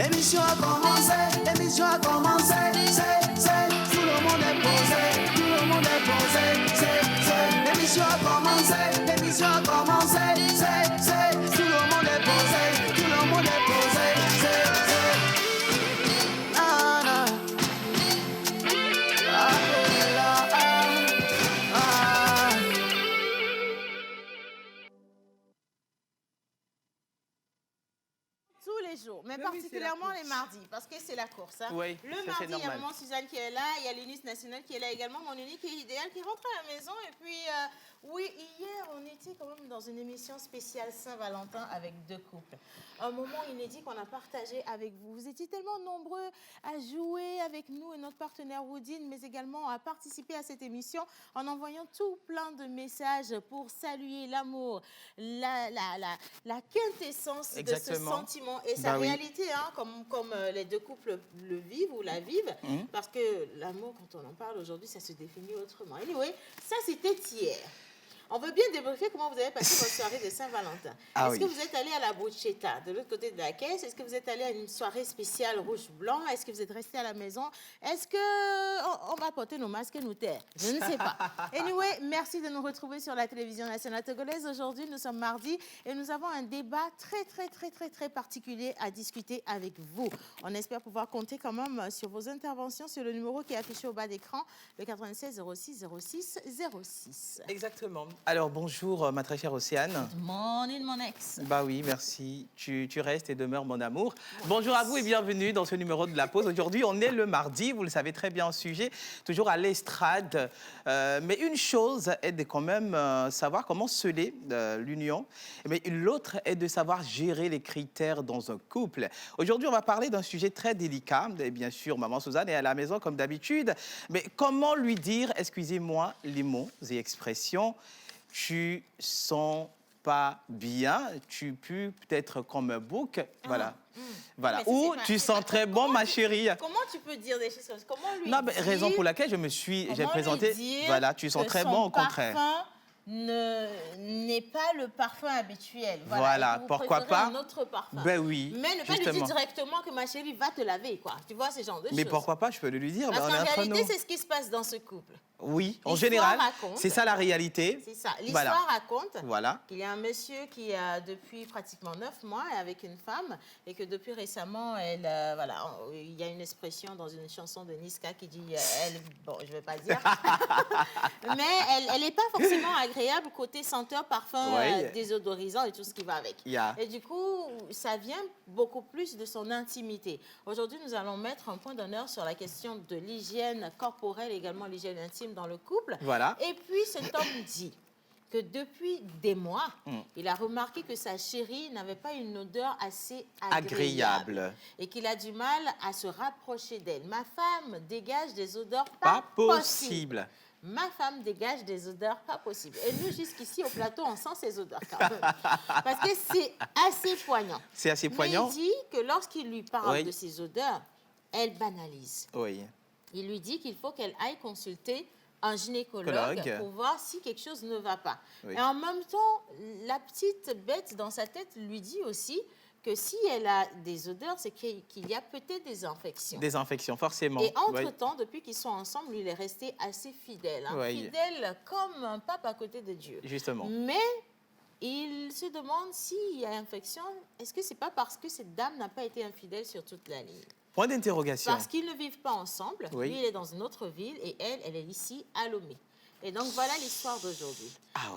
L'émission a commencé, l'émission a commencé. Tout le monde est posé, tout le monde est posé. L'émission a commencé, l'émission a commencé. Tout le monde est posé, tout le monde est posé. Ah, ah. Tous les jours, mais particulièrement les mardis, parce que c'est la course. Hein. Oui, le ça, mardi, il y a normal. maman Suzanne qui est là, il y a l'Unus nationale qui est là également, mon unique et idéal qui rentre à la maison. Et puis, oui, hier, on était quand même dans une émission spéciale Saint-Valentin avec deux couples. Un moment inédit qu'on a partagé avec vous. Vous étiez tellement nombreux à jouer avec nous et notre partenaire Woodin, mais également à participer à cette émission en envoyant tout plein de messages pour saluer l'amour, la quintessence de ce sentiment et sa réalité, hein, comme les deux couples le vivent ou la vivent, parce que l'amour, quand on en parle aujourd'hui, ça se définit autrement. Anyway, ça c'était hier. On veut bien débriefer comment vous avez passé votre soirée de Saint-Valentin. Est-ce que vous êtes allé à la bruschetta, de l'autre côté de la caisse? Est-ce que vous êtes allé à une soirée spéciale rouge-blanc? Est-ce que vous êtes resté à la maison? Est-ce qu'on va porter nos masques et nous taire? Je ne sais pas. Anyway, merci de nous retrouver sur la télévision nationale togolaise. Aujourd'hui, nous sommes mardi et nous avons un débat très particulier à discuter avec vous. On espère pouvoir compter quand même sur vos interventions sur le numéro qui est affiché au bas d'écran, le 96 06 06 06. Exactement. Alors, bonjour, ma très chère Océane. Good morning, mon ex. Bah oui, merci. Tu restes et demeures mon amour. Bonjour à vous et bienvenue dans ce numéro de La Pause. Aujourd'hui, on est le mardi, vous le savez très bien, en sujet, toujours à l'estrade. Mais une chose est de quand même savoir comment sceller l'union. Mais l'autre est de savoir gérer les critères dans un couple. Aujourd'hui, on va parler d'un sujet très délicat. Et bien sûr, maman Suzanne est à la maison comme d'habitude. Mais comment lui dire, excusez-moi les mots et expressions, tu sens pas bien, tu pues peut-être comme un bouc, voilà. Voilà. Ou tu sens très bon, ma chérie. Comment tu peux dire des choses comme ça? Comment lui dire, raison pour laquelle j'ai présenté, voilà, tu sens très bon au contraire. N'est pas le parfum habituel. Voilà, pourquoi pas un autre parfum. Ben oui. Mais ne pas lui dire directement que ma chérie va te laver, quoi. Tu vois, ce genre de choses. Mais pourquoi pas, je peux lui dire. Parce qu'en réalité, c'est ce qui se passe dans ce couple. Oui, en général, c'est ça la réalité. C'est ça. L'histoire raconte qu'il y a un monsieur qui a depuis pratiquement 9 mois avec une femme et que depuis récemment, il y a une expression dans une chanson de Niska qui dit, bon, je ne vais pas dire, mais elle n'est pas forcément agréable côté senteur, parfum, désodorisant et tout ce qui va avec. Et du coup, ça vient beaucoup plus de son intimité. Aujourd'hui, nous allons mettre un point d'honneur sur la question de l'hygiène corporelle, également l'hygiène intime dans le couple. Voilà. Et puis, cet homme dit que depuis des mois, il a remarqué que sa chérie n'avait pas une odeur assez agréable. Et qu'il a du mal à se rapprocher d'elle. Ma femme dégage des odeurs pas possibles. Ma femme dégage des odeurs pas possibles. Et nous, jusqu'ici, au plateau, on sent ces odeurs quand même. Parce que c'est assez poignant. C'est assez poignant. Mais il dit que lorsqu'il lui parle de ces odeurs, elle banalise. Oui. Il lui dit qu'il faut qu'elle aille consulter un gynécologue pour voir si quelque chose ne va pas. Et en même temps, la petite bête dans sa tête lui dit aussi que si elle a des odeurs, c'est qu'il y a peut-être des infections. Des infections, forcément. Et entre-temps, depuis qu'ils sont ensemble, il est resté assez fidèle. Hein, fidèle comme un pape à côté de Dieu. Justement. Mais il se demande s'il y a infection. Est-ce que ce n'est pas parce que cette dame n'a pas été infidèle sur toute la ligne? Point d'interrogation. Parce qu'ils ne vivent pas ensemble. Lui, il est dans une autre ville et elle est ici à Lomé. Et donc, voilà l'histoire d'aujourd'hui.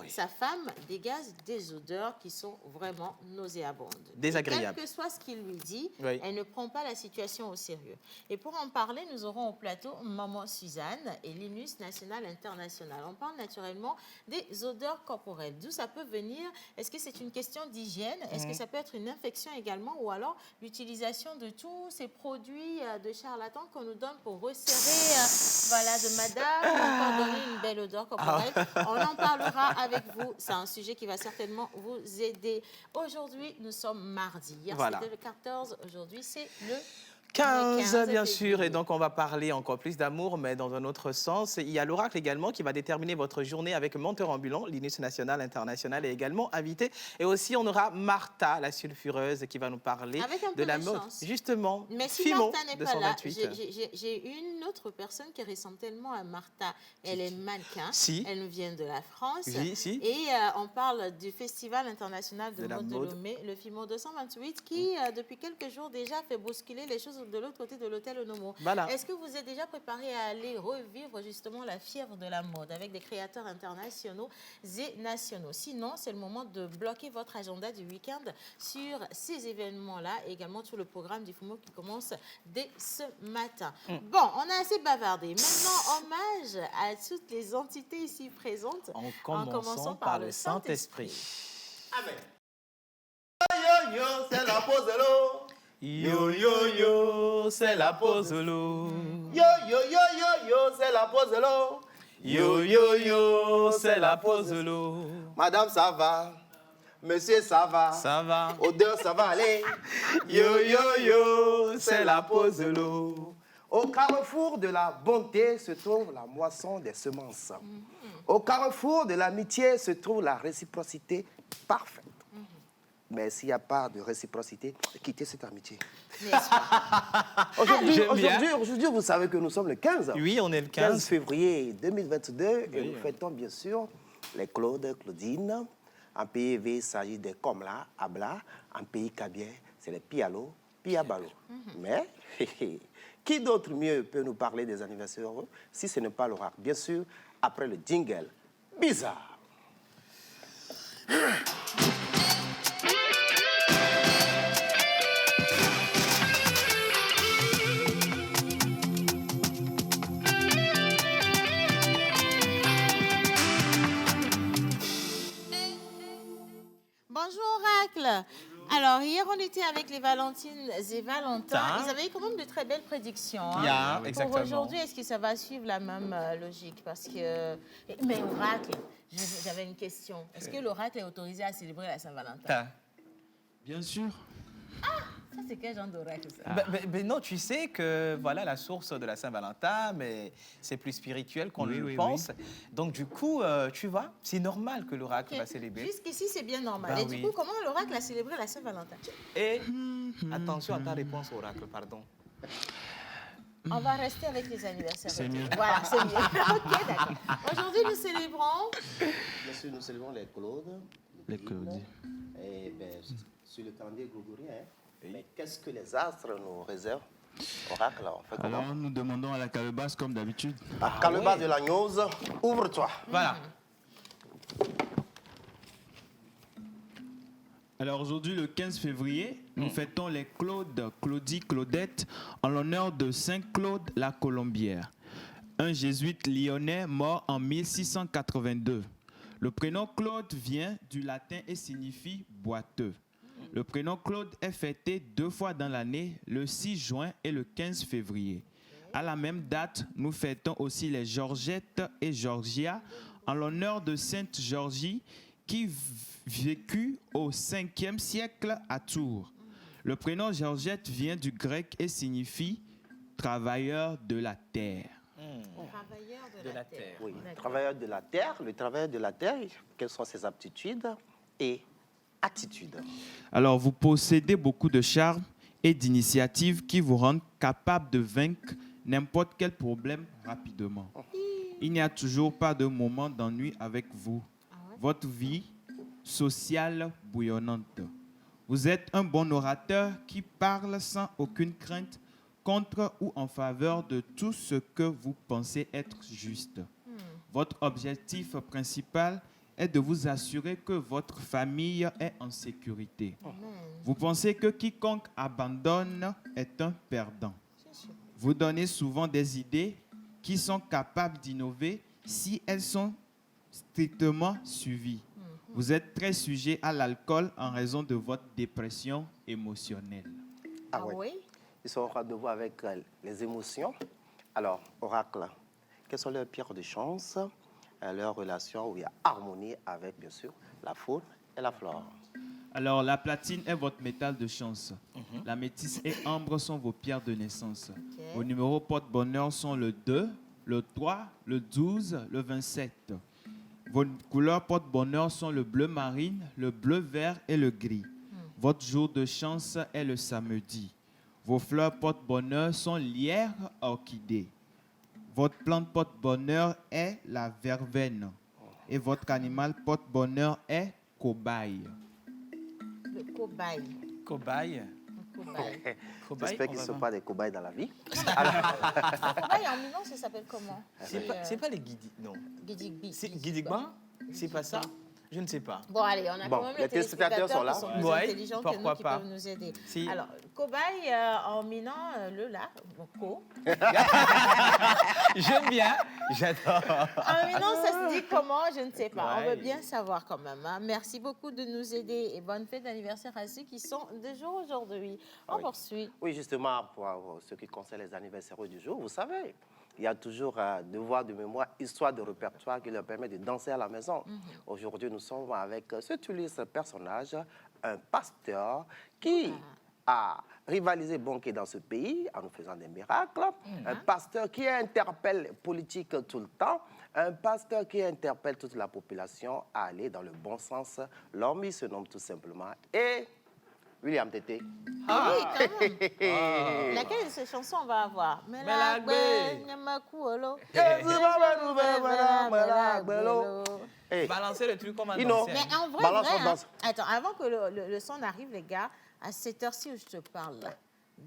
Sa femme dégage des odeurs qui sont vraiment nauséabondes. Désagréables. Quel que soit ce qu'il lui dit, elle ne prend pas la situation au sérieux. Et pour en parler, nous aurons au plateau maman Suzanne et l'Unus nationale internationale. On parle naturellement des odeurs corporelles. D'où ça peut venir? Est-ce que c'est une question d'hygiène? Est-ce que ça peut être une infection également? Ou alors l'utilisation de tous ces produits de charlatans qu'on nous donne pour resserrer de madame, ou encore donner une belle odeur corporelle. On en parlera avec vous. C'est un sujet qui va certainement vous aider. Aujourd'hui, nous sommes mardi. Hier, c'était le 14. Aujourd'hui, c'est le 15, bien février. sûr, et donc on va parler encore plus d'amour, mais dans un autre sens. Il y a l'oracle également qui va déterminer votre journée avec Monteur Ambulant, Linus National International est également invité. Et aussi, on aura Martha, la sulfureuse, qui va nous parler Avec un de peu la de mode. chance. Justement, Mais si Fimo, Martha n'est pas là, 228. j'ai une autre personne qui ressemble tellement à Martha. Elle est mannequin. Si. Elle nous vient de la France. Oui, si. Et on parle du Festival international de la mode de mode. Lomé, le FIMO 228, qui depuis quelques jours déjà fait bousculer les choses de l'autre côté de l'hôtel Onomo. Voilà. Est-ce que vous êtes déjà préparé à aller revivre justement la fièvre de la mode avec des créateurs internationaux et nationaux? Sinon, c'est le moment de bloquer votre agenda du week-end sur ces événements-là et également sur le programme du FIMO qui commence dès ce matin. Bon, on a assez bavardé. Maintenant, hommage à toutes les entités ici présentes. En commençant par le Saint-Esprit. Amen. Yo, yo, yo, c'est la pause de l'eau. Yo, yo, yo, c'est la pause de l'eau. Yo, yo, yo, yo, yo, c'est la pause de l'eau. Yo, yo, yo, c'est la pause de l'eau. Madame, ça va. Monsieur, ça va. Ça va. Odeur, ça va aller. Yo, yo, yo, c'est la pause de l'eau. Au carrefour de la bonté se trouve la moisson des semences. Au carrefour de l'amitié se trouve la réciprocité parfaite. Mais s'il n'y a pas de réciprocité, quittez cette amitié. N'est-ce pas? J'aime bien. Aujourd'hui, vous savez que nous sommes le 15. Oui, on est le 15 15. février 2022 et Oui. nous fêtons bien sûr les Claude, Claudine. En pays V, il s'agit des Komla, Abla. En pays Kabien, c'est les Pialo, Piabalo. Mais, qui d'autre mieux peut nous parler des anniversaires heureux si ce n'est pas l'oracle? Bien sûr, après le jingle bizarre. Bonjour Oracle. Alors, hier, on était avec les Valentines et Valentins. Ils avaient quand même de très belles prédictions. Hein. Yeah, Pour exactement. aujourd'hui, est-ce que ça va suivre la même logique? Parce que... Mais Oracle, j'avais une question. Est-ce que l'Oracle est autorisé à célébrer la Saint-Valentin? Bien sûr. Ça, c'est quel genre d'oracle, ça? Ben non, tu sais que voilà la source de la Saint-Valentin, mais c'est plus spirituel qu'on Oui, le oui, pense. Donc du coup, tu vois, c'est normal que l'oracle Ok. va célébrer. Jusqu'ici, c'est bien normal. Bah Et oui. du coup, comment l'oracle a célébré la Saint-Valentin? Et attention à ta réponse, oracle, pardon. On va rester avec les anniversaires. C'est mieux. Voilà, c'est mieux. Ok, d'accord. Aujourd'hui, nous célébrons... Bien sûr, nous célébrons les Claude. Les Claude. Et ben, sur le calendrier grégorien, hein. Mais qu'est-ce que les astres nous réservent? Oracle, on fait comment? Alors, nous demandons à la calebasse comme d'habitude. La calebasse ouais. de l'agneuse, ouvre-toi. Voilà. Alors, aujourd'hui, le 15 février, nous fêtons les Claude, Claudie, Claudette en l'honneur de Saint Claude la Colombière, un jésuite lyonnais mort en 1682. Le prénom Claude vient du latin et signifie boiteux. Le prénom Claude est fêté 2 fois dans l'année, le 6 juin et le 15 février. À la même date, nous fêtons aussi les Georgette et Georgia en l'honneur de Sainte Georgie qui vécut au 5e siècle à Tours. Le prénom Georgette vient du grec et signifie travailleur de la terre. Travailleur de la terre. Oui, D'accord. travailleur de la terre. Le travailleur de la terre, quelles sont ses aptitudes et attitudes? Alors, vous possédez beaucoup de charme et d'initiative qui vous rendent capable de vaincre n'importe quel problème rapidement. Il n'y a toujours pas de moment d'ennui avec vous. Votre vie sociale bouillonnante. Vous êtes un bon orateur qui parle sans aucune crainte contre ou en faveur de tout ce que vous pensez être juste. Votre objectif principal est de vous assurer que votre famille est en sécurité. Vous pensez que quiconque abandonne est un perdant. Vous donnez souvent des idées qui sont capables d'innover si elles sont strictement suivies. Vous êtes très sujet à l'alcool en raison de votre dépression émotionnelle. Ah Ah ouais. oui? Ils sont au rendez-vous avec les émotions. Alors, oracle, quelles sont leurs pierres de chance, leurs relations où il y a harmonie avec, bien sûr, la faune et la flore? Alors, la platine est votre métal de chance. La métisse et ambre sont vos pierres de naissance. Vos numéros porte-bonheur sont le 2, le 3, le 12, le 27. Vos couleurs porte-bonheur sont le bleu marine, le bleu vert et le gris. Votre jour de chance est le samedi. Vos fleurs porte-bonheur sont lierre, orchidée. Votre plante porte-bonheur est la verveine. Et votre animal porte-bonheur est cobaye. Le cobaye. Cobaye. Le cobaye. Cobaye, J'espère on qu'ils ne va sont voir. pas des cobayes dans la vie. Le cobaye en Milan, ça s'appelle comment? C'est pas les guidi... Non. Gidigbi. C'est Guidigban? C'est pas ça? Je ne sais pas. Bon, allez, on a Bon, quand même les les téléspectateurs téléspectateurs sont là. qui sont plus Ouais, intelligents que nous, pourquoi qui pas. peuvent nous aider. Si. Alors, cobaye en minant le la, donc co. J'aime bien. J'adore. En minant, ça se dit comment? Je ne sais pas. On Ouais. veut bien savoir quand même. Hein. Merci beaucoup de nous aider et bonne fête d'anniversaire à ceux qui sont de jour aujourd'hui. On Oui. poursuit. Oui, justement, pour ce qui concerne les anniversaires du jour, vous savez, il y a toujours devoir de mémoire, histoire de répertoire qui leur permet de danser à la maison. Aujourd'hui, nous sommes avec ce tuliste personnage, un pasteur qui a rivalisé Bonké dans ce pays en nous faisant des miracles, un pasteur qui interpelle politique tout le temps, un pasteur qui interpelle toute la population à aller dans le bon sens. L'homme, il se nomme tout simplement et William Tété. Ah oui, quand même. Laquelle de ces chansons on va avoir? Melagbe. Hey, Balancer le truc comme un Ino. danseur. Mais en vrai, Balance, vrai, on hein. danse. Attends, avant que le son arrive, les gars, à cette heure-ci où je te parle, là,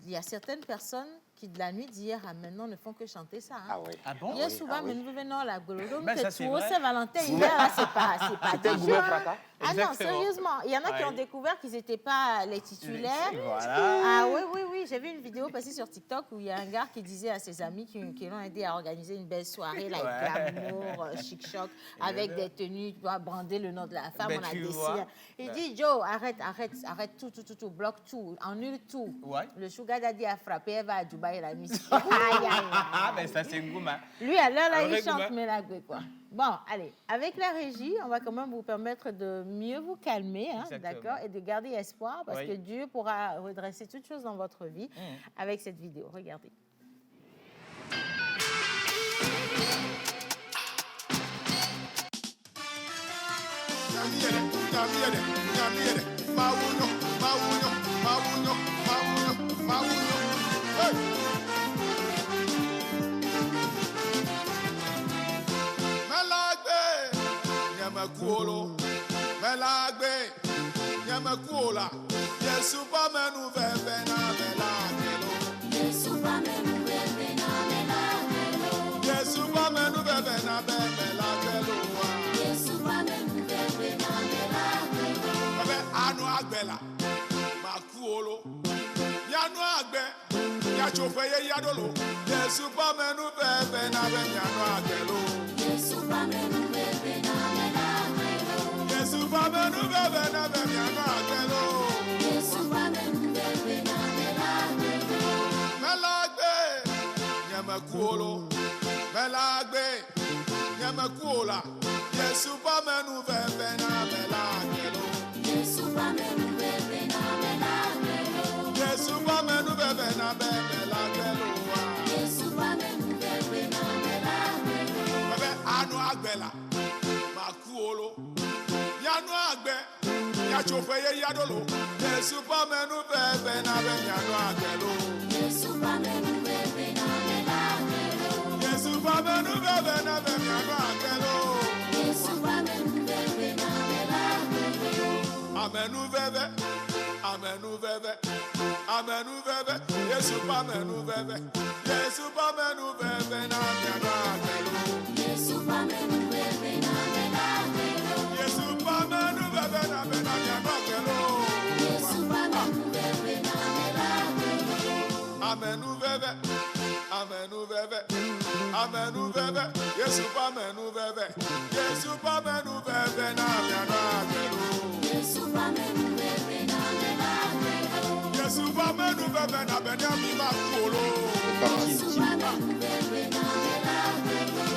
il y a certaines personnes qui, de la nuit d'hier à maintenant, ne font que chanter ça. Hein. Ah oui. Ah bon? Il y a oui, souvent, ah oui. mais nous venons la golodome, Ben, ça, que c'est tout vrai. Saint-Valentin, hier, là, c'est pas C'était du Goubert jeu, hein. Fracas. Ah non, Exactement. sérieusement. Il y en a qui ont Ouais. découvert qu'ils n'étaient pas les titulaires. Voilà. Ah oui, oui, oui. J'ai vu une vidéo passée sur TikTok où il y a un gars qui disait à ses amis qui l'ont aidé à organiser une belle soirée, là, avec glamour, chic-choc, avec des tenues, tu vois, brander le nom de la femme, Ben, on a tu décidé. vois. Il dit, Joe, arrête tout, bloque tout, annule tout. Ouais. Le sugar daddy a frappé, elle va à Dubaï la nuit. Aïe, aïe, aïe. Ah, ben ça, c'est Gouma. Lui, alors là, Un il vrai chante gourmet. Melagwe, quoi. Bon, allez, avec la régie, on va quand même vous permettre de mieux vous calmer, hein, Exactement. d'accord, et de garder espoir, parce Oui. que Dieu pourra redresser toutes choses dans votre vie avec cette vidéo. Regardez. Melagbe, Yamakuola, Yesu pa menu veve na melagelo. Yesu pa menu veve na melagelo. Yesu pa menu veve na melagelo. Yesu pa menu veve na melagelo. Abe anu agbela, makuolo. Yanu agbe, yachofe ye yadolo. Yesu pa menu veve na yanu agbelo. Yesu pa menu veve na melagelo. Yesu pa menu veve na yanu agbelo. Yesu pa menu veve na melagelo. Melagbe, nyamakuolo. Melagbe, nyamakuola. Yesu pa menu veve na melagelo. Yesu pa menu veve na melagelo. Yesu pa menu veve na melagelo. Yesu pa menu veve na melagelo. Bebe anu agbela, makuolo. Yanu agbe, yachofe ye yadolo. Yesu pa menu veve na yanu agbelo. Yesu pa menu veve na melagelo. Yesu pa menu veve na yanu agbelo. Yesu pa menu veve na melagelo. Amenu veve, amenu veve, amenu veve. Yesu pa menu veve, Yesu pa menu veve na yanu agbelo. Yesu pa menu veve na melagelo. Yesu pa menu veve na yanu agbelo. Yesu pa menu veve na melagelo. Amenu veve, amenu veve, amenu veve. Yesu pa menu veve, Yesu pa menu veve na yanu agbelo. Yesu pa menu veve na melagelo. Yesu pa menu veve na Benjamin Makolo. Yesu pa menu veve na melagelo.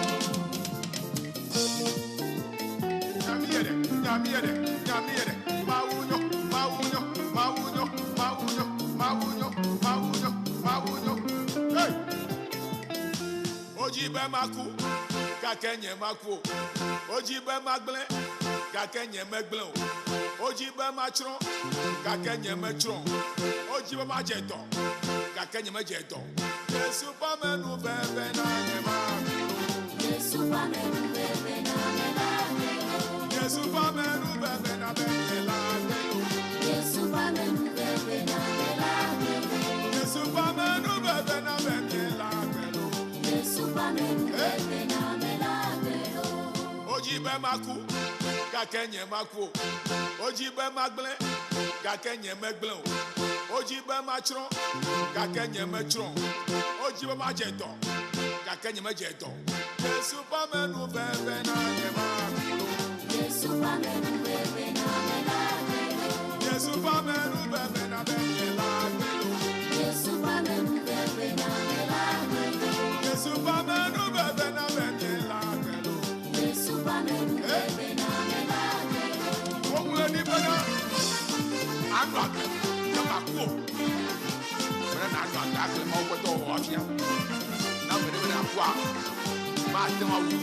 Nyamiere, nyamiere, nyamiere. Mawunyo, mawunyo. Ojibe maku, kakenye maku. Ojibe magblen, kakenye magblen. Ojibe machron, kakenye machron. Ojibe majeton, kakenye majeton. Yesu pa menu bebe na nema. Yesu pa menu bebe na mela. Yesu pa menu bebe na mela. Yesu pa menu bebe na mela. Yesu pa menu bebe na mela. Yesu pa menu bebe na mela. Ojibe maku, kakenye maku. Ojibe magblen, kakenye magblen. Ojibe machron, kakenye machron. Ojibe majeton, kakenye majeton. Yesu pa menu bebe na nema. Yesu pa menu bebe na mela. Yesu pa menu bebe na mela. Yesu pa menu bebe na mela. Yesu pa menu bebe na mela. Yesu pa menu bebe na mela. Omule ni bena. Anwa ke, kama ko. Bena na anwa ke akle ma wo to wo afia. Na bena kwa. Ma te ma wu.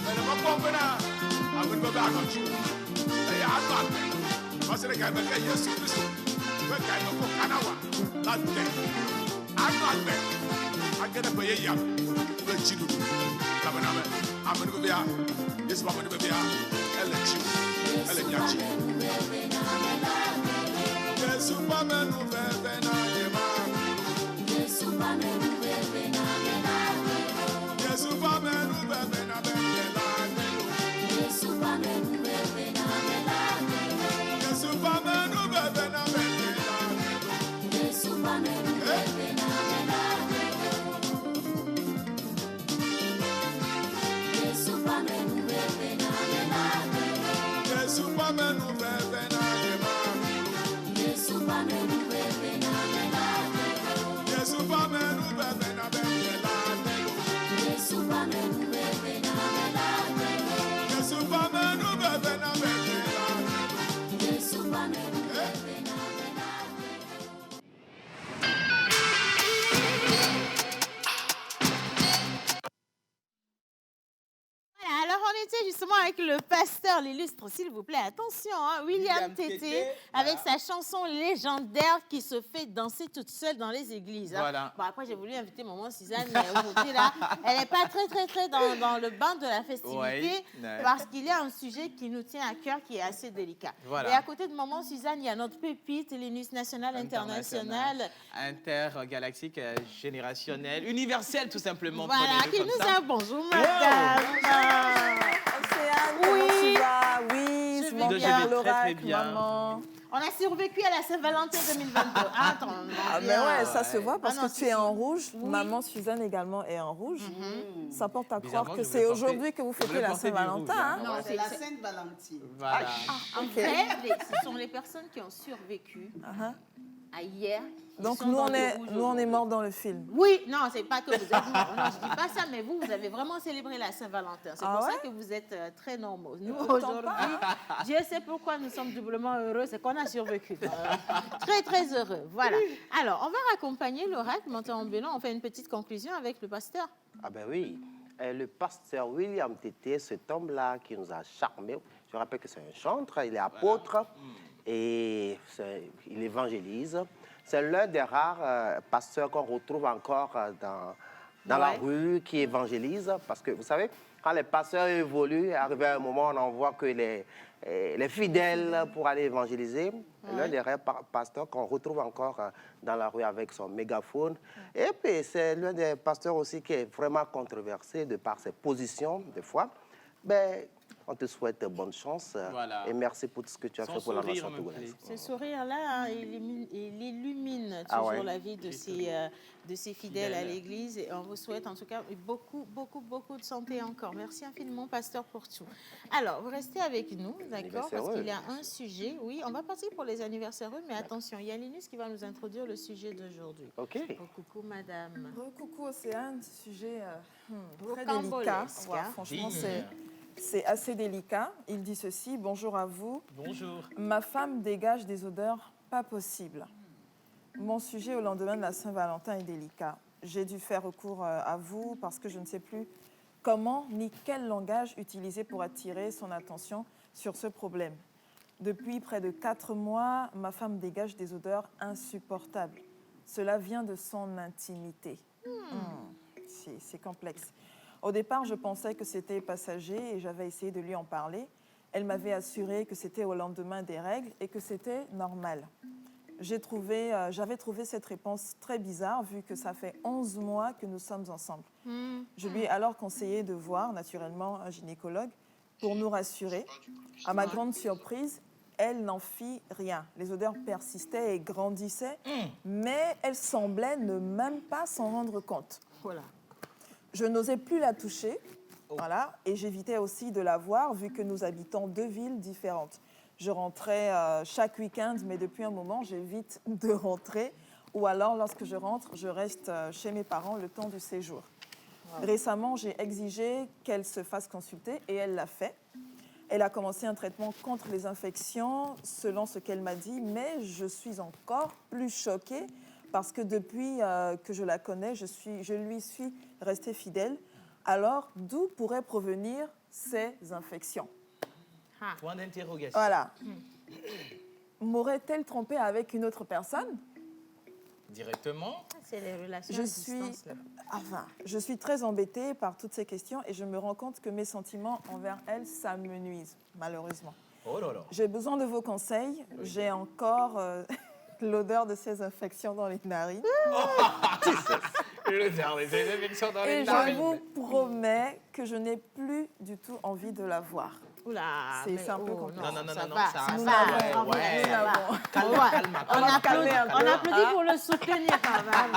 Bena ma ko bena. Amen bebe anochi. E ya anwa ke. Masere ka be ke Yesu Kristo. Be ka no ko kanawa. La te. Anwa ke. Agere be ye ya. Be chidu. Kabana me. Amen bebe ya. Yesu ba me bebe ya. Ele chidu. Ele nyachi. Yesu pa menu bebe na nema. Yesu pa menu bebe na mela. Yesu pa menu bebe na mela. Yesu pa menu bebe na mela. Yesu pa menu bebe na mela. Yesu pa menu bebe na mela. Yesu pa menu bebe na mela. Yesu pa menu bebe na nema. Yesu pa menu bebe na mela. Yesu pa menu bebe na mela. Yesu pa menu bebe na mela. Yesu pa menu bebe na mela. Yesu pa menu bebe na mela. Voilà, alors on était justement avec le pasteur, l'illustre, s'il vous plaît, attention, hein, William Tété, avec sa chanson légendaire qui se fait danser toute seule dans les églises. Hein. Voilà. Bon, après, j'ai voulu inviter maman Suzanne, mais aujourd'hui, là, elle n'est pas très dans le banc de la festivité, Ouais. parce qu'il y a un sujet qui nous tient à cœur, qui est assez délicat. Voilà. Et à côté de maman Suzanne, il y a notre pépite, l'Inus national international. Intergalactique, générationnel, universel tout simplement. Voilà, prenez-le qui comme nous ça. a... Bonjour, madame. Océane, comment tu vas? Oui, Je mon vais cœur, très, l'oracle, très bien. maman. On a survécu à la Saint-Valentin 2022. Attends, Ah, mais ouais, ça se voit parce Ah non, que tu es en rouge. Oui. Maman Suzanne également est en rouge. Ça porte à Bizarrement, croire que je c'est voulais porter- aujourd'hui que vous je voulais fêtez la porter du Saint-Valentin. rouge, hein. Hein? Non, C'est la Sainte-Valentine. Voilà. En fait, ce sont les personnes qui ont survécu Uh-huh. à hier. qui Donc sont nous dans on le est, rouge nous, on est aujourd'hui. morts dans le film. Oui, non, c'est pas que vous êtes morts. Non, je dis pas ça, mais vous avez vraiment célébré la Saint-Valentin. C'est Ah pour ça ouais? que vous êtes très normaux. Nous, Autant aujourd'hui, Dieu sait pourquoi nous sommes doublement heureux, c'est qu'on a survécu. Très heureux. Voilà. Alors, on va raccompagner l'oracle, monter en bénin. On fait une petite conclusion avec le pasteur. Ah ben oui, le pasteur William Tété, cet homme-là qui nous a charmés, je rappelle que c'est un chantre, il est apôtre et il évangélise. C'est l'un des rares pasteurs qu'on retrouve encore dans la rue qui évangélise. Parce que vous savez, quand les pasteurs évoluent, arrivé à un moment, on en voit que les fidèles pour aller évangéliser. L'un des rares pasteurs qu'on retrouve encore dans la rue avec son mégaphone. Et puis, c'est l'un des pasteurs aussi qui est vraiment controversé de par ses positions, des fois. Ben, on te souhaite bonne chance Voilà. et merci pour tout ce que tu as Son fait pour la sourire nation me togolaise. Ce sourire-là, hein, il illumine Ah toujours ouais. la vie de ses fidèles à l'Église. Et on vous souhaite en tout cas beaucoup de santé encore. Merci infiniment, pasteur, pour tout. Alors, vous restez avec nous, d'accord? Parce qu'il y a un sujet. Oui, on va partir pour les anniversaires, mais attention, il y a Linus qui va nous introduire le sujet d'aujourd'hui. OK. Oh, coucou, madame. Coucou Océane, sujet très Rocambolesque, délicat. Ouais, hein. franchement, c'est assez délicat. Il dit ceci: bonjour à vous. Bonjour. Ma femme dégage des odeurs pas possibles. Mon sujet au lendemain de la Saint-Valentin est délicat. j'ai dû faire recours à vous parce que je ne sais plus comment ni quel langage utiliser pour attirer son attention sur ce problème. Depuis près de 4 mois, ma femme dégage des odeurs insupportables. Cela vient de son intimité. C'est complexe. Au départ, je pensais que c'était passager et j'avais essayé de lui en parler. Elle m'avait assuré que c'était au lendemain des règles et que c'était normal. J'avais trouvé cette réponse très bizarre vu que ça fait 11 mois que nous sommes ensemble. Je lui ai alors conseillé de voir naturellement un gynécologue pour nous rassurer. À ma grande surprise, elle n'en fit rien. Les odeurs persistaient et grandissaient, mais elle semblait ne même pas s'en rendre compte. Voilà. Je n'osais plus la toucher, voilà, et j'évitais aussi de la voir vu que nous habitons 2 villes différentes. Je rentrais chaque week-end, mais depuis un moment, j'évite de rentrer. Ou alors, lorsque je rentre, je reste chez mes parents le temps du séjour. Wow. Récemment, j'ai exigé qu'elle se fasse consulter et elle l'a fait. Elle a commencé un traitement contre les infections, selon ce qu'elle m'a dit, mais je suis encore plus choquée parce que depuis que je la connais, je lui suis restée fidèle. Alors, d'où pourraient provenir ces infections? Point d'interrogation. Voilà. M'aurait-elle trompée avec une autre personne? Directement. C'est les relations à distance. Je suis très embêtée par toutes ces questions et je me rends compte que mes sentiments envers elle s'amenuisent, malheureusement. Oh là là. J'ai besoin de vos conseils. Oui. J'ai encore l'odeur de ces infections dans les narines. L'odeur de ces infections dans les narines. Et je vous promets que je n'ai plus du tout envie de la voir. Oula, c'est un peu compliqué. Non, ça va. On applaudit pour le soutenir quand même.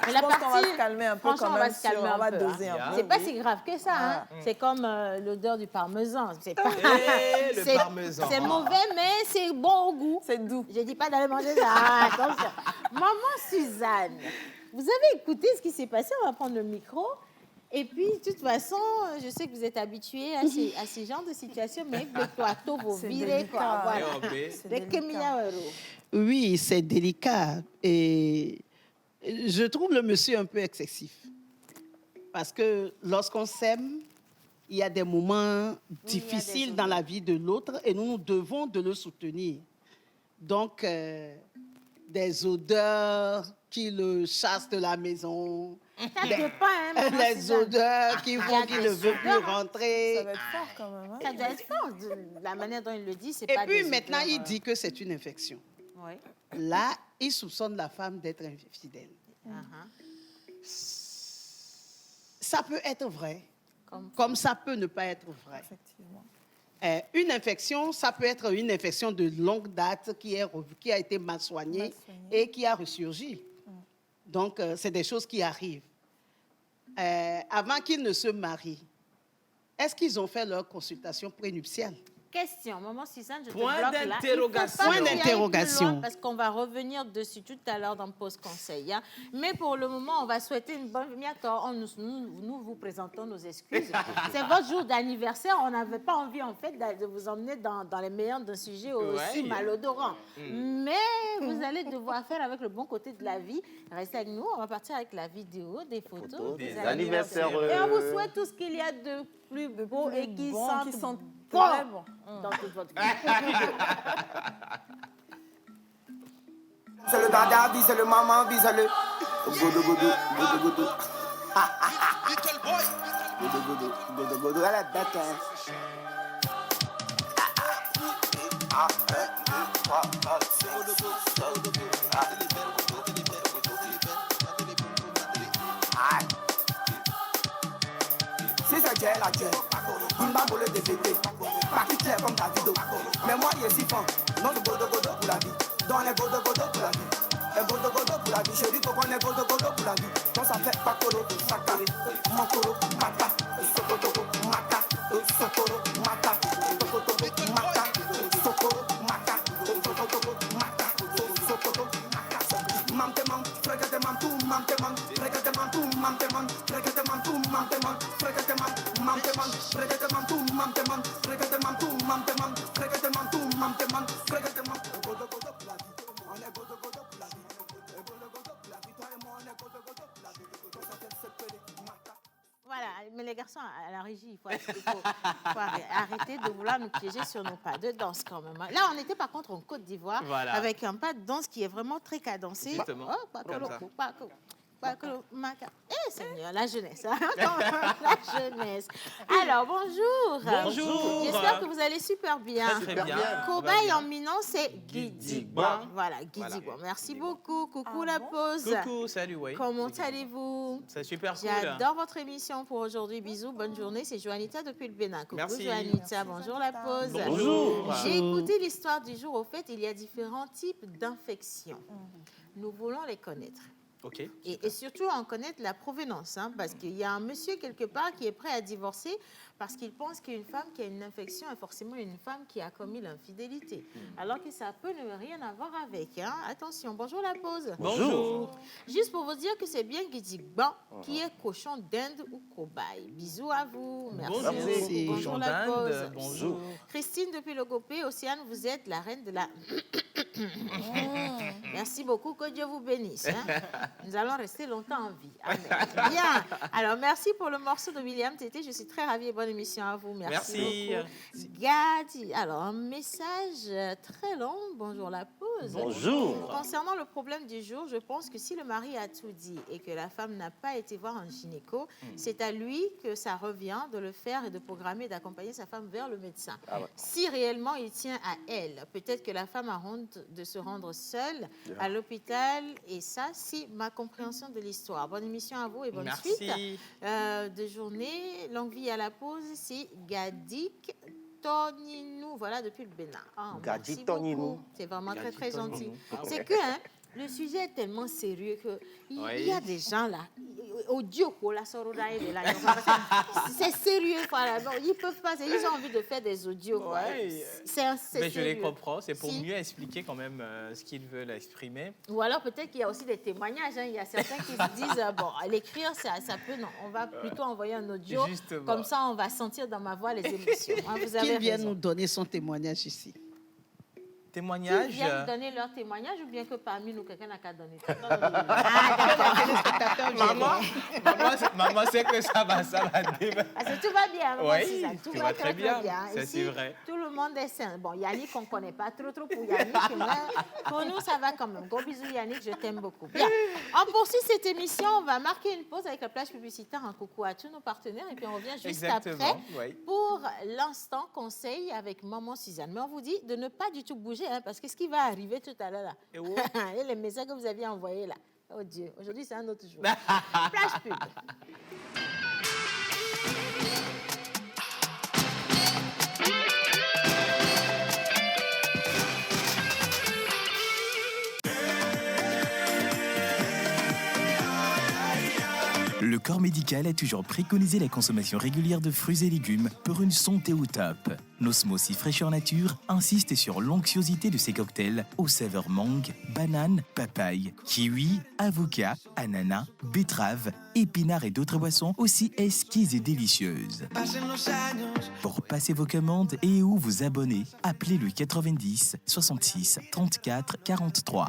Mais je pense qu'on va se calmer un peu quand même. On va doser un peu. C'est pas si grave que ça. Hein. C'est comme l'odeur du parmesan. C'est pas... le parmesan. C'est mauvais, mais c'est bon au goût. C'est doux. Je dis pas d'aller manger ça. Attention. Maman Suzanne, vous avez écouté ce qui s'est passé? On va prendre le micro. Et puis, de toute façon, je sais que vous êtes habitués à ces genres de situations, mais le plateau, vous virez, quoi. Voilà. Oui, c'est délicat. Et je trouve le monsieur un peu excessif. Parce que lorsqu'on s'aime, il y a des moments difficiles dans la vie de l'autre et nous devons de le soutenir. Donc, des odeurs qui le chassent de la maison. Ça dépend, hein, les odeurs qui font qu'il ne veut plus rentrer. Ça va être fort quand même. Hein? Ça doit être fort. La manière dont il le dit, c'est pas. Et puis maintenant, il dit que c'est une infection. Oui. Là, il soupçonne la femme d'être infidèle. Ça peut être vrai, comme ça peut ne pas être vrai. Effectivement. Une infection, ça peut être une infection de longue date qui a été mal soignée et qui a ressurgi. Donc, c'est des choses qui arrivent. Avant qu'ils ne se marient, est-ce qu'ils ont fait leur consultation prénuptiale? Question, maman Suzanne, je te Point bloque là. d'interrogation. Point d'interrogation. Parce qu'on va revenir dessus tout à l'heure dans le Pause Conseil. Hein. Mais pour le moment, on va souhaiter une bonne venue. Nous vous présentons nos excuses. C'est votre jour d'anniversaire. On n'avait pas envie, en fait, de vous emmener dans les meilleurs d'un sujet aussi malodorant. Mais vous allez devoir faire avec le bon côté de la vie. Restez avec nous. On va partir avec la vidéo, des photos, des anniversaires. Et on vous souhaite tout ce qu'il y a de plus beau et qui sent très bon dans toute votre vie. C'est le dada, vise le maman, vise le goudou, goudou, goudou, goudou. Goudou, goudou, goudou, goudou, à la date. 1, 2, 3, 4, 5, 6, 7. Si c'est Dieu, la Dieu. Une bamboule de bébé. Pas qui clair comme Davido. Mais moi, il est si fort. Non, de godo godo pour la vie. Dans les godo godo pour la vie. Un godo godo pour la vie. Chérie, faut qu'on ait godo godo pour la vie. Donc ça fait pas coro, saka. Mokoro, mata. Sokotoko, mata. Sokoro, mata. Sokotoko, mata. Sokoro, mata. Sokotoko, mata. Sokotoko, mata. Mam te mam, fregate mam tu, mam te mam. Fregate mam tu, mam te mam. Fregate mam tu, mam te mam. Fregate mam, mam te mam. Fregate mam tu, mam te mam. Fregate mam tu, mam te mam. Fregate mam tu, mam te mam. Fregate mam. Godo godo pour la vie. On est godo godo pour la vie. Godo godo pour la vie. Toi et moi on est godo godo. mais les garçons, à la régie, il faut arrêter de vouloir nous piéger sur nos pas de danse quand même. Là, on était par contre en Côte d'Ivoire Voilà. avec un pas de danse qui est vraiment très cadencé. Justement, comme ça. Seigneur, la jeunesse. Hein? La jeunesse. Alors, bonjour. Bonjour. J'espère que vous allez super bien. Très bien. Cobaye en minant, c'est Guidigba. Voilà, Guidigba. Merci beaucoup. Coucou la pause. Coucou, salut, oui. Comment allez-vous? C'est super cool. J'adore votre émission pour aujourd'hui. Bisous, bonne journée. C'est Joanita depuis le Bénin. Coucou Merci. Joanita, bonjour la pause. Bonjour. J'ai écouté l'histoire du jour. Au fait, il y a différents types d'infections. Nous voulons les connaître. OK. Et surtout en connaître la provenance, hein, parce qu'il y a un monsieur quelque part qui est prêt à divorcer parce qu'il pense qu'une femme qui a une infection est forcément une femme qui a commis l'infidélité, alors que ça peut ne rien avoir avec. Hein. Attention, bonjour la pause. Bonjour. Juste pour vous dire que c'est bien Guidigba qui est cochon d'Inde ou cobaye. Bisous à vous. Merci. Bonjour. Bonjour Cochon la d'Inde, pause. bonjour. Christine depuis le Gopé, Océane, vous êtes la reine de la... Merci beaucoup, que Dieu vous bénisse. Hein. Nous allons rester longtemps en vie. Amen. Bien. Alors, merci pour le morceau de William Tété. Je suis très ravie et bonne émission à vous. Merci. Beaucoup. Gadi. Alors, un message très long. Bonjour la pause. Bonjour. Concernant le problème du jour, je pense que si le mari a tout dit et que la femme n'a pas été voir un gynéco, c'est à lui que ça revient de le faire et de programmer, d'accompagner sa femme vers le médecin. Ah ouais. Si réellement il tient à elle, peut-être que la femme a honte de se rendre seule à l'hôpital. Et ça, c'est ma compréhension de l'histoire. Bonne émission à vous et bonne Merci. suite de journée. Longue vie à la pause, c'est Gadik Toninou. Voilà, depuis le Bénin. Ah, Gadik merci Toninou. beaucoup. C'est vraiment très, Gadik très Toninou. gentil. Ah C'est ouais. que le sujet est tellement sérieux qu'il Oui. y a des gens là, audio, c'est sérieux. Voilà. Bon, ils peuvent pas, ils ont envie de faire des audios. quoi. Ouais. C'est Mais je les sérieux. comprends, c'est pour Si. mieux expliquer quand même ce qu'ils veulent exprimer. Ou alors peut-être qu'il y a aussi des témoignages. Hein. Il y a certains qui se disent, bon, à l'écrire, ça peut, non, on va plutôt envoyer un audio. Justement. Comme ça, on va sentir dans ma voix les émotions. Hein, vous avez Qu'il vienne raison. nous donner son témoignage ici. Ils Témoignage. viennent donner leur témoignage ou bien que parmi nous, quelqu'un n'a qu'à donner. Maman sait que ça va débattre. Parce que tout va bien. maman, Oui, c'est ça. tout va va très bien. Ça, Ici, c'est vrai. Tout le monde est sain. Bon, Yannick, on ne connaît pas trop pour Yannick. Mais pour nous, ça va quand même. Gros bisous, Yannick, je t'aime beaucoup. Bien. On poursuit cette émission. On va marquer une pause avec la plage publicitaire. Un coucou à tous nos partenaires. Et puis, on revient juste Exactement, après oui. pour l'instant conseil avec Maman Suzanne. Mais on vous dit de ne pas du tout bouger, hein, parce que ce qui va arriver tout à l'heure, là, Et où? et les messages que vous aviez envoyés là, oh Dieu, aujourd'hui c'est un autre jour. Plage pub. Le corps médical a toujours préconisé la consommation régulière de fruits et légumes pour une santé au top. Nos smoothies fraîcheur nature insistent sur l'onctuosité de ces cocktails aux saveurs mangue, banane, papaye, kiwi, avocat, ananas, betterave, épinards et d'autres boissons aussi exquises et délicieuses. Pour passer vos commandes et ou vous abonner, appelez le 90 66 34 43.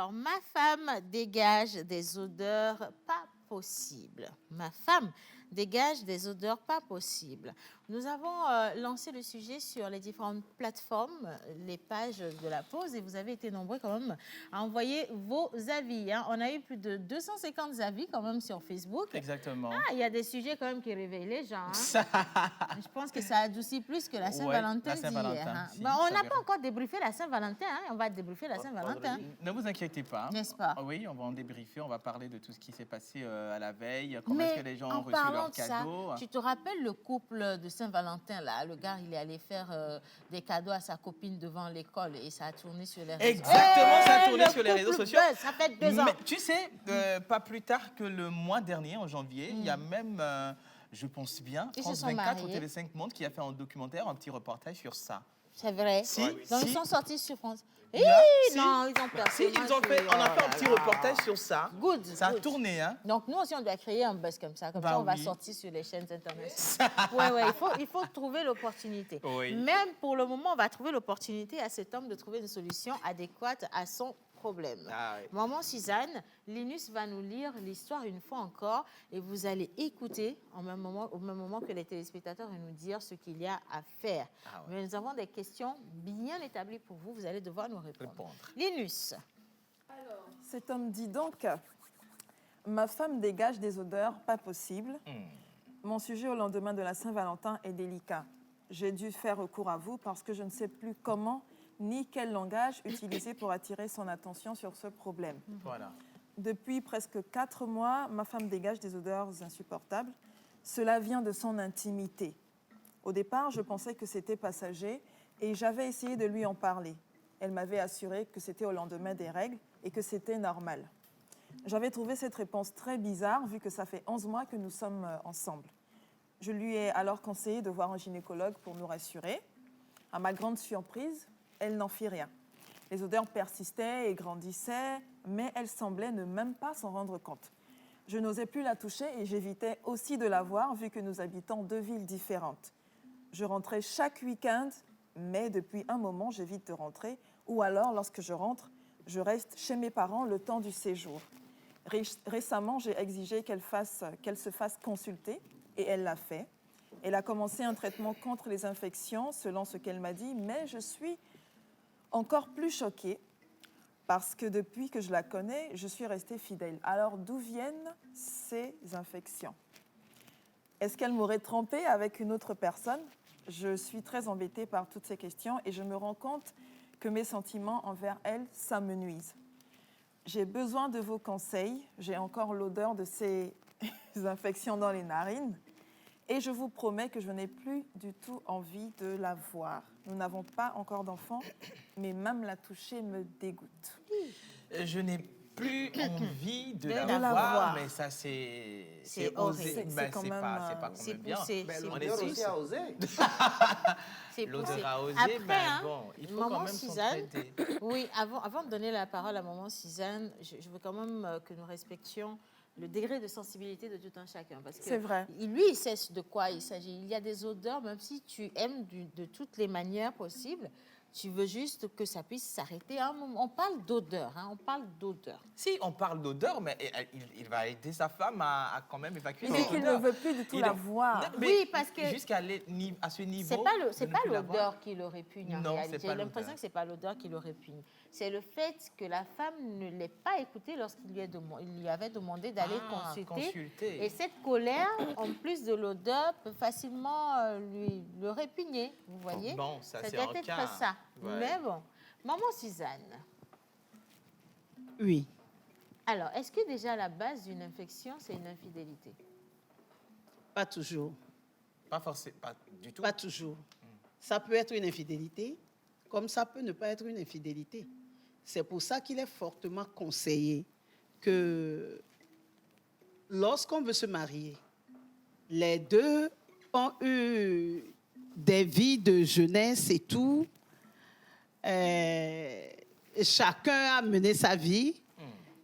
Alors, ma femme dégage des odeurs pas possibles. Ma femme dégage des odeurs pas possibles. Nous avons lancé le sujet sur les différentes plateformes, les pages de la pause, et vous avez été nombreux quand même à envoyer vos avis. Hein. On a eu plus de 250 avis quand même sur Facebook. Exactement. Ah, il y a des sujets quand même qui réveillent les gens. Hein. Je pense que ça adoucit plus que la Saint-Valentin. La Saint-Valentin, Hein. si, Bon, on ça n'a va. pas encore débriefé la Saint-Valentin. Hein. On va débriefer la Saint-Valentin. Ne vous inquiétez pas. N'est-ce pas? Oui, on va en débriefer, on va parler de tout ce qui s'est passé à la veille, comment Mais est-ce que les gens en ont reçu parlant leurs de ça, cadeaux. tu te rappelles le couple de Saint-Valentin, là, le gars, il est allé faire des cadeaux à sa copine devant l'école et ça a tourné sur les réseaux. Exactement, ça a tourné le sur les réseaux couple sociaux. buzz, ça fait 2 ans. Mais tu sais, pas plus tard que le mois dernier, en janvier, il y a même, je pense bien, Ils se France sont 24 ou mariés. TV5 Monde qui a fait un documentaire, un petit reportage sur ça. C'est vrai. Si, Donc, si. ils sont sortis sur France. Il y a- si. Non, ils ont perdu. Si, ils ont fait, on a fait un petit reportage sur ça. Good. Ça a good. tourné, hein. Donc, nous aussi, on doit créer un buzz comme ça. Comme Bah ça, on va oui. sortir sur les chaînes internationales. Oui, il faut trouver l'opportunité. Oui. Même pour le moment, on va trouver l'opportunité à cet homme de trouver une solution adéquate à son problème. Ah oui. Maman Suzanne, Linus va nous lire l'histoire une fois encore et vous allez écouter au même moment que les téléspectateurs et nous dire ce qu'il y a à faire. Ah ouais. Mais nous avons des questions bien établies pour vous. Vous allez devoir nous répondre. Répondre. Linus. Cet homme dit donc, ma femme dégage des odeurs pas possibles. Mon sujet au lendemain de la Saint-Valentin est délicat. J'ai dû faire recours à vous parce que je ne sais plus comment ni quel langage utiliser pour attirer son attention sur ce problème. Voilà. Depuis presque 4 mois, ma femme dégage des odeurs insupportables. Cela vient de son intimité. Au départ, je pensais que c'était passager et j'avais essayé de lui en parler. Elle m'avait assuré que c'était au lendemain des règles et que c'était normal. J'avais trouvé cette réponse très bizarre vu que ça fait 11 mois que nous sommes ensemble. Je lui ai alors conseillé de voir un gynécologue pour nous rassurer. À ma grande surprise, elle n'en fit rien. Les odeurs persistaient et grandissaient, mais elle semblait ne même pas s'en rendre compte. Je n'osais plus la toucher et j'évitais aussi de la voir vu que nous habitons 2 villes différentes. Je rentrais chaque week-end, mais depuis un moment, j'évite de rentrer. Ou alors, lorsque je rentre, je reste chez mes parents le temps du séjour. Récemment, j'ai exigé qu'elle se fasse consulter et elle l'a fait. Elle a commencé un traitement contre les infections, selon ce qu'elle m'a dit, mais je suis encore plus choquée parce que depuis que je la connais, je suis restée fidèle. Alors, d'où viennent ces infections? Est-ce qu'elle m'aurait trompée avec une autre personne? Je suis très embêtée par toutes ces questions et je me rends compte que mes sentiments envers elle, ça me nuise. J'ai besoin de vos conseils. J'ai encore l'odeur de ces infections dans les narines. Et je vous promets que je n'ai plus du tout envie de la voir. Nous n'avons pas encore d'enfant, mais même la toucher me dégoûte. Je n'ai plus envie de la la voir. voir, mais ça c'est C'est osé. horrible. Ben, C'est quand c'est même, pas c'est comme bien. poussé, Mais c'est l'odeur poussé. aussi a osé. C'est L'odeur poussé. a osé, Après, mais hein, bon, il faut Maman quand même Suzanne, s'entraider. oui, avant de donner la parole à Maman Suzanne, je veux quand même que nous respections le degré de sensibilité de tout un chacun. Parce que C'est vrai. Lui, il sait de quoi il s'agit. Il y a des odeurs, même si tu aimes de toutes les manières possibles, tu veux juste que ça puisse s'arrêter à un moment. On parle d'odeur, hein, on parle d'odeur. Si on parle d'odeur, mais il va aider sa femme à quand même évacuer Mais cette qu'il ne odeur. veut plus du tout Il la est- voir. Non, mais Oui, parce que jusqu'à à ce niveau. C'est de pas ne plus la voir. l'odeur qui le répugne en Non, réalité. c'est pas J'ai l'impression l'odeur. que c'est pas l'odeur qui le répugne. C'est le fait que la femme ne l'ait pas écouté lorsqu'il lui avait demandé d'aller consulter. Et cette colère, en plus de l'odeur, peut facilement le répugner. Vous voyez? Bon, ça c'est doit un être cas. ça. Ouais. Mais bon, Maman Suzanne. Oui. Alors, est-ce que déjà la base d'une infection, c'est une infidélité? Pas toujours. Pas forcément, pas du tout. Pas toujours. Ça peut être une infidélité, comme ça peut ne pas être une infidélité. C'est pour ça qu'il est fortement conseillé que lorsqu'on veut se marier, les deux ont eu des vies de jeunesse et tout. Chacun a mené sa vie.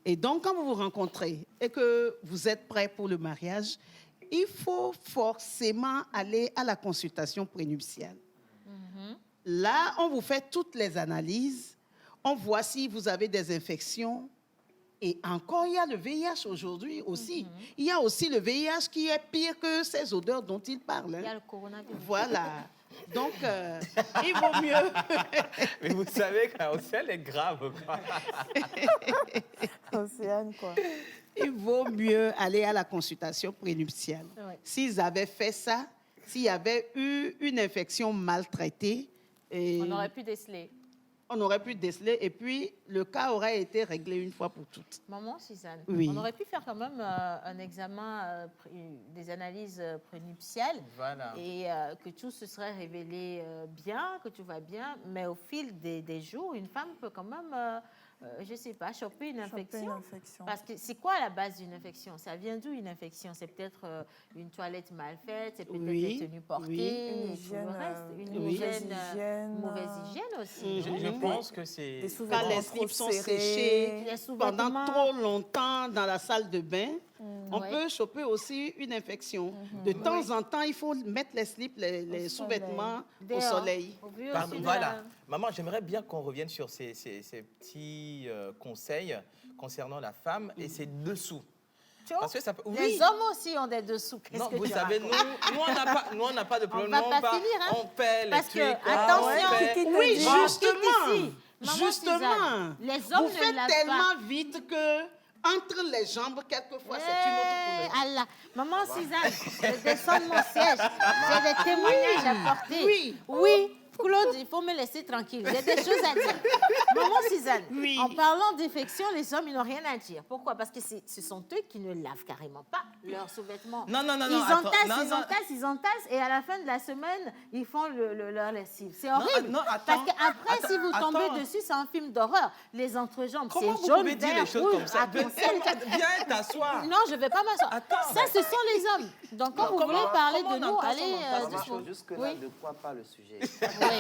Et donc, quand vous vous rencontrez et que vous êtes prêts pour le mariage, il faut forcément aller à la consultation prénuptiale. Là, on vous fait toutes les analyses. on voit si vous avez des infections. Et encore, il y a le VIH aujourd'hui aussi. Il y a aussi le VIH qui est pire que ces odeurs dont il parle. Il y a le coronavirus. Voilà. Donc, il vaut mieux. Mais vous savez qu'Océane est grave, quoi. Océane, quoi. Il vaut mieux aller à la consultation prénuptiale. Ouais. S'ils avaient fait ça, s'il y avait eu une infection maltraitée, et On aurait pu déceler. on aurait pu déceler et puis le cas aurait été réglé une fois pour toutes. Maman Suzanne, Oui. on aurait pu faire quand même un examen, des analyses prénuptiales Voilà. et que tout se serait révélé bien, que tout va bien, mais au fil des jours, une femme peut quand même, je ne sais pas, choper une infection. Parce que c'est quoi la base d'une infection? Ça vient d'où une infection? C'est peut-être une toilette mal faite, c'est peut-être Oui, des tenues portées, oui. Une et tout hygiène, le reste. Une oui. hygiène, mauvaise hygiène aussi. Je pense que c'est... Des Quand sous-vêtements les trop slips sont serrés. séchés Les sous-vêtements. pendant trop longtemps dans la salle de bain, on Ouais. peut choper aussi une infection. De temps en temps, il faut mettre les slips, les sous-vêtements au Dehors. soleil. Au vu Pardon, aussi de voilà. la- Maman, j'aimerais bien qu'on revienne sur ces petits conseils concernant la femme et ses dessous. Tu vois? Parce que ça peut... Les hommes aussi ont des dessous. Qu'est-ce Non, que vous tu savez, racontes? nous, on n'a pas de problème. va Nous, pas finir, hein. on paie les Parce que, trucs. attention, on paie- qui te Oui, dit? justement. Ici, Maman Justement. Suzanne, les hommes Vous ne faites lavent tellement pas. vite que entre les jambes, quelquefois, c'est une autre couleur. Allah. Maman Suzanne, je descends de mon siège. J'ai des témoignages à porter. Oui. Oui. Claude, il faut me laisser tranquille. J'ai des choses à dire. Maman Suzanne, Oui. en parlant d'infection, les hommes, ils n'ont rien à dire. Pourquoi? Parce que ce sont eux qui ne lavent carrément pas leurs sous-vêtements. Non, non, non, Ils non, attends, entassent, non, ils non. entassent, ils entassent, et à la fin de la semaine, ils font leur lessive. C'est horrible. non, attends, Parce qu'après, si vous tombez attends. dessus, c'est un film d'horreur. Les entrejambes, Comment c'est vous jaune, pouvez dire vert, les choses rouge, comme ça? arc-en-ciel. Viens t'asseoir. Non, je ne vais pas m'asseoir. Attends. Ça, ce sont les hommes. Donc, quand Non, vous comment- voulez parler comment de on nous, entend allez son entassement? doucement. Jusque-là, Oui. de quoi parle le sujet? Oui.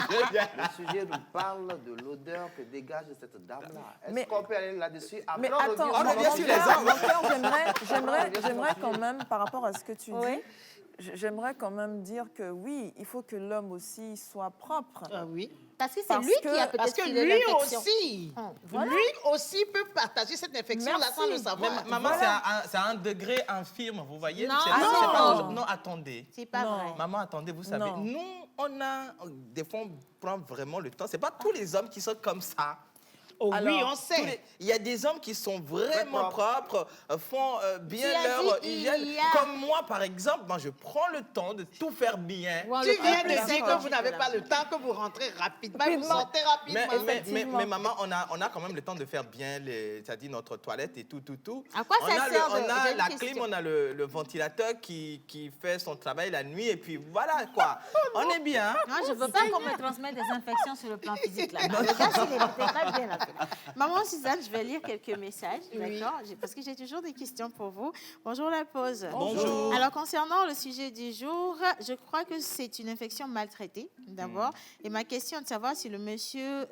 Le sujet nous parle de l'odeur que dégage cette dame-là. Est-ce Mais- qu'on peut aller là-dessus? Mais Après, on attends, revient revient sur les hommes. mon cœur, j'aimerais quand même, par rapport à ce que tu Oui. dis, j'aimerais quand même dire que oui, il faut que l'homme aussi soit propre. Ah oui. Parce que c'est Parce lui que- qui a Parce peut-être que filé lui l'infection. aussi, Voilà. lui aussi peut partager cette infection-là sans le Merci. savoir. Mais maman, c'est à un degré infirme, vous voyez? Non. C'est Ah c'est pas non. non, attendez. C'est pas Non. vrai. Maman, attendez, vous savez, Non. nous, on a, des fois, on prend vraiment le temps. C'est pas tous les hommes qui sont comme ça. Oh oui, Alors, on sait. Il y a des hommes qui sont vraiment propres, font bien Tu as leur dit hygiène. il y a- Comme moi, par exemple, moi, je prends le temps de tout faire bien. Bon, Tu le viens peuple, de dire d'accord. que vous n'avez pas le temps, que vous rentrez rapidement, vous Rapidement. sortez rapidement. Mais maman, on a quand même le temps de faire bien, c'est-à-dire notre toilette et tout. À quoi on ça a sert le, de- on a j'ai une la question. clim, on a le ventilateur qui fait son travail la nuit et puis voilà quoi. On est bien. Non, je ne veux pas qu'on me transmette des infections sur le plan physique. Là. Le gars, il n'était pas bien. Là. Maman Suzanne, je vais lire quelques messages, d'accord? Parce que j'ai toujours des questions pour vous. Bonjour la pause. Bonjour. Alors, concernant le sujet du jour, je crois que c'est une infection maltraitée, d'abord. Et ma question est de savoir si le monsieur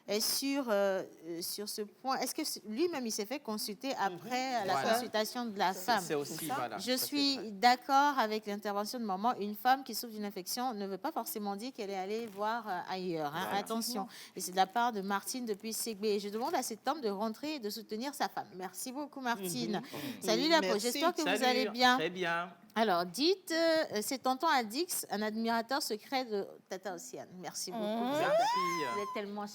est sûr sur ce point. Est-ce que lui-même, il s'est fait consulter après la Voilà. consultation de la femme? C'est aussi, voilà. Je suis d'accord avec l'intervention de maman. Une femme qui souffre d'une infection ne veut pas forcément dire qu'elle est allée voir ailleurs. Hein. Attention. Et c'est de la part de Martine depuis Ségbé. Et je demande à cet homme de rentrer et de soutenir sa femme. Merci beaucoup, Martine. Salut la peau. Merci. J'espère que vous Salut, allez bien. Très bien. Alors, dites, c'est tonton Adix, un admirateur secret de Tata Océane. Merci beaucoup. Vous êtes tellement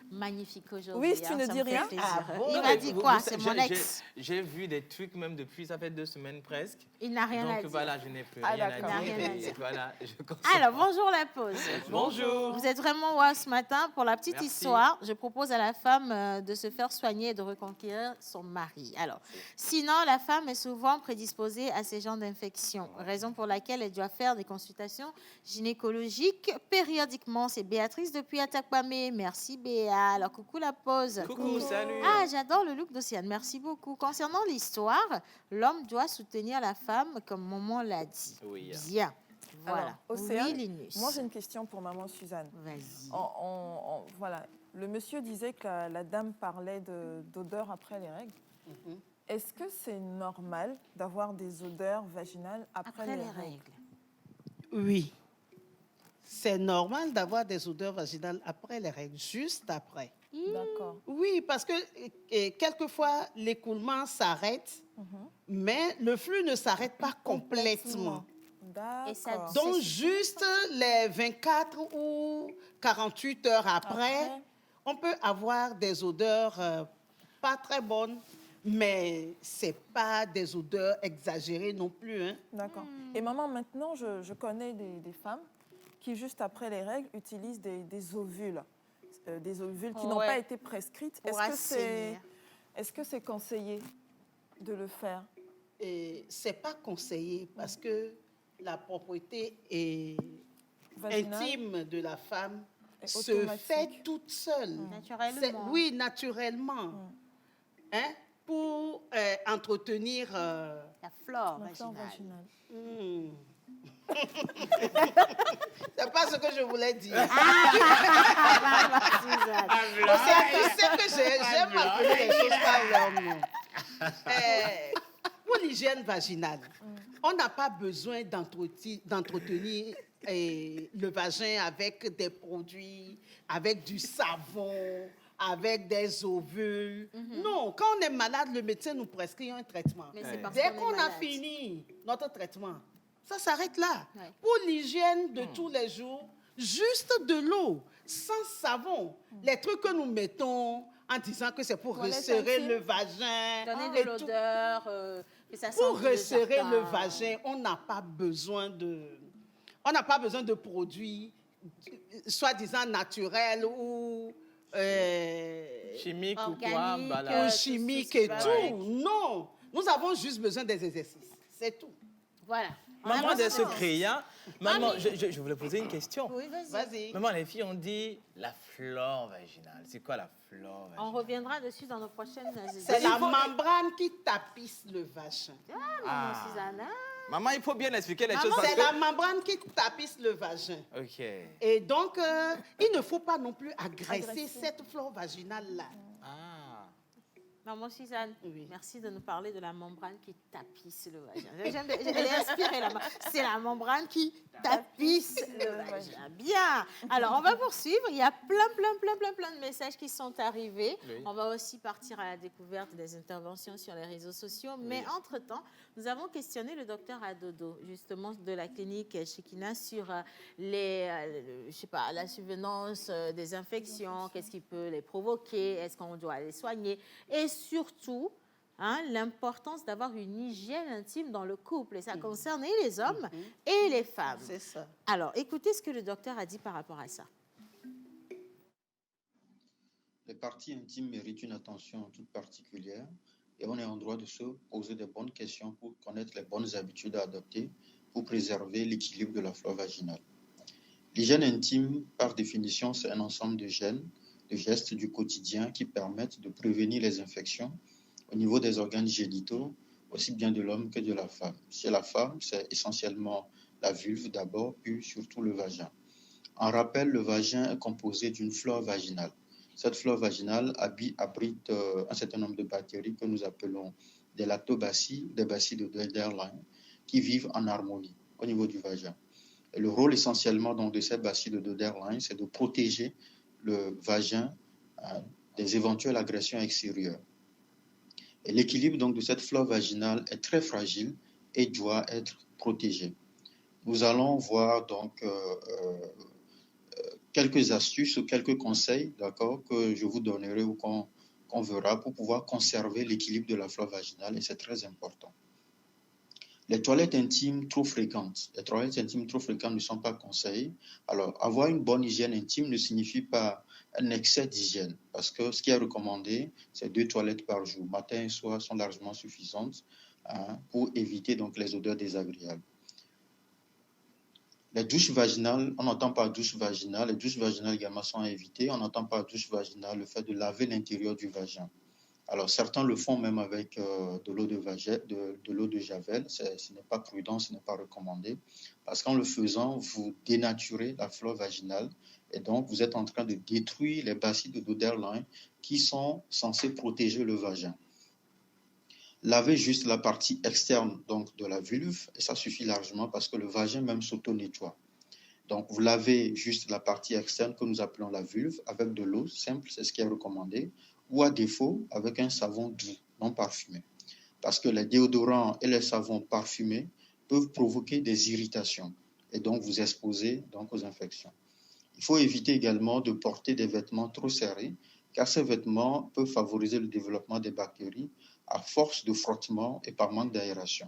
magnifique aujourd'hui. Oui, si tu ne ça dis me fait rien. plaisir. Ah bon? Il Non, m'a mais dit vous- quoi? vous- C'est mon ex. J'ai vu des trucs même depuis, ça fait 2 semaines presque. Il n'a rien à Donc dire. voilà, je n'ai plus Ah, rien à d'accord. dire. Il n'a rien à Et dire. voilà, je continue. Alors, bonjour la pause. Bonjour. Vous êtes vraiment wow ce matin. Pour la petite Merci. histoire, je propose à la femme de se faire soigner et de reconquérir son mari. Alors, sinon, la femme est souvent prédisposée à ces genres d'infections, raison pour laquelle elle doit faire des consultations gynécologiques périodiquement. C'est Béatrice depuis Atakwame. Merci Béa. Alors, coucou la pause. Coucou, salut. Ah, j'adore le look d'Océane. Merci beaucoup. Concernant l'histoire, l'homme doit soutenir la femme, comme maman l'a dit. Oui. Bien. Voilà. Alors, Océane, Oui, Linus. moi j'ai une question pour maman Suzanne. Vas-y. Voilà, le monsieur disait que la dame parlait d'odeur après les règles. Est-ce que c'est normal d'avoir des odeurs vaginales après les règles? Oui. c'est normal d'avoir des odeurs vaginales après les règles, juste après. D'accord. Oui, parce que quelquefois, l'écoulement s'arrête, mais le flux ne s'arrête pas complètement. D'accord. Donc, juste les 24 ou 48 heures après, on peut avoir des odeurs pas très bonnes, mais ce n'est pas des odeurs exagérées non plus. Hein. D'accord. Et maman, maintenant, je connais des femmes qui, juste après les règles, utilisent des ovules. Des ovules qui n'ont pas été prescrites. Est-ce que c'est conseillé de le faire? Ce n'est pas conseillé parce que la propriété Vaginale intime de la femme se automatique. fait toute seule. Naturellement. Oui, naturellement. Hein? Pour entretenir... La flore La flore vaginale. vaginale. C'est pas ce que je voulais dire. Suzanne. Tu sais que j'aime appeler les choses par leur nom. Pour l'hygiène vaginale, on n'a pas besoin d'entretenir le vagin avec des produits, avec du savon, avec des ovules. Non, quand on est malade, le médecin nous prescrit un traitement. Mais c'est parce Dès qu'on est qu'on a malade. fini notre traitement, ça s'arrête là. Ouais. Pour l'hygiène de tous les jours, juste de l'eau, sans savon. Les trucs que nous mettons en disant que c'est pour Toilette resserrer intime. le vagin. Donner et de tout. l'odeur, que ça sente Pour le resserrer jardin. le vagin, on n'a pas besoin de produits soi-disant naturels ou Chimique ou quoi, Organique, voilà. ou tout chimiques ceci, et voilà. tout. Non, nous avons juste besoin des exercices. C'est tout. Voilà. Maman des secrets, hein? Maman, mais- je voulais poser une question. Oui, vas-y. Vas-y. Maman, les filles ont dit la flore vaginale. C'est quoi la flore On vaginale? reviendra dessus dans nos prochaines C'est la membrane qui tapisse le vagin. Maman Suzanne. hein? Maman, il faut bien expliquer les choses parce C'est que... la membrane qui tapisse le vagin. Ok. Et donc, il ne faut pas non plus agresser cette flore vaginale-là. Ah. Maman Suzanne, Oui. merci de nous parler de la membrane qui tapisse le vagin. Elle est inspirée là-bas. C'est la membrane qui tapisse le vagin. Bien. Alors, on va poursuivre. Il y a plein de messages qui sont arrivés. Oui. On va aussi partir à la découverte des interventions sur les réseaux sociaux. Mais entre-temps, nous avons questionné le docteur Adodo, justement de la clinique Shekina, sur la survenance des infections, qu'est-ce qui peut les provoquer, est-ce qu'on doit les soigner, et surtout, l'importance d'avoir une hygiène intime dans le couple. Et ça concerne et les hommes et les femmes. C'est ça. Alors, écoutez ce que le docteur a dit par rapport à ça. Les parties intimes méritent une attention toute particulière et on est en droit de se poser des bonnes questions pour connaître les bonnes habitudes à adopter pour préserver l'équilibre de la flore vaginale. L'hygiène intime, par définition, c'est un ensemble de gestes du quotidien qui permettent de prévenir les infections au niveau des organes génitaux, aussi bien de l'homme que de la femme. Chez la femme, c'est essentiellement la vulve d'abord, puis surtout le vagin. En rappel, le vagin est composé d'une flore vaginale. Cette flore vaginale abrite un certain nombre de bactéries que nous appelons des lactobacilles, des bacilles de Doederlein, qui vivent en harmonie au niveau du vagin. Et le rôle essentiellement donc, de ces bacilles de Doederlein, c'est de protéger le vagin des éventuelles agressions extérieures. Et l'équilibre donc, de cette flore vaginale est très fragile et doit être protégé. Nous allons voir donc quelques astuces ou quelques conseils, d'accord, que je vous donnerai ou qu'on verra pour pouvoir conserver l'équilibre de la flore vaginale, et c'est très important. Les toilettes intimes trop fréquentes. Les toilettes intimes trop fréquentes ne sont pas conseillées. Alors, avoir une bonne hygiène intime ne signifie pas un excès d'hygiène, parce que ce qui est recommandé, c'est 2 toilettes par jour. Matin et soir sont largement suffisantes pour éviter donc les odeurs désagréables. Les douches vaginales, on n'entend pas douche vaginale. Les douches vaginales également sont à éviter. On n'entend pas douche vaginale, le fait de laver l'intérieur du vagin. Alors, certains le font même avec de l'eau de javel. Ce n'est pas prudent, ce n'est pas recommandé. Parce qu'en le faisant, vous dénaturez la flore vaginale et donc vous êtes en train de détruire les bacilles de Doederlein qui sont censés protéger le vagin. Lavez juste la partie externe donc, de la vulve et ça suffit largement parce que le vagin même s'auto-nettoie. Donc, vous lavez juste la partie externe que nous appelons la vulve avec de l'eau simple, c'est ce qui est recommandé, ou à défaut avec un savon doux, non parfumé. Parce que les déodorants et les savons parfumés peuvent provoquer des irritations et donc vous exposer donc aux infections. Il faut éviter également de porter des vêtements trop serrés, car ces vêtements peuvent favoriser le développement des bactéries à force de frottement et par manque d'aération.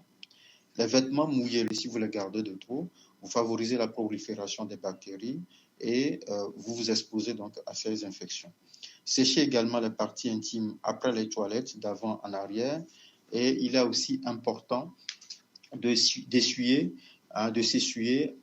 Les vêtements mouillés, si vous les gardez de trop, vous favorisez la prolifération des bactéries et vous vous exposez donc à ces infections. Séchez également les parties intimes après les toilettes, d'avant en arrière. Et il est aussi important de s'essuyer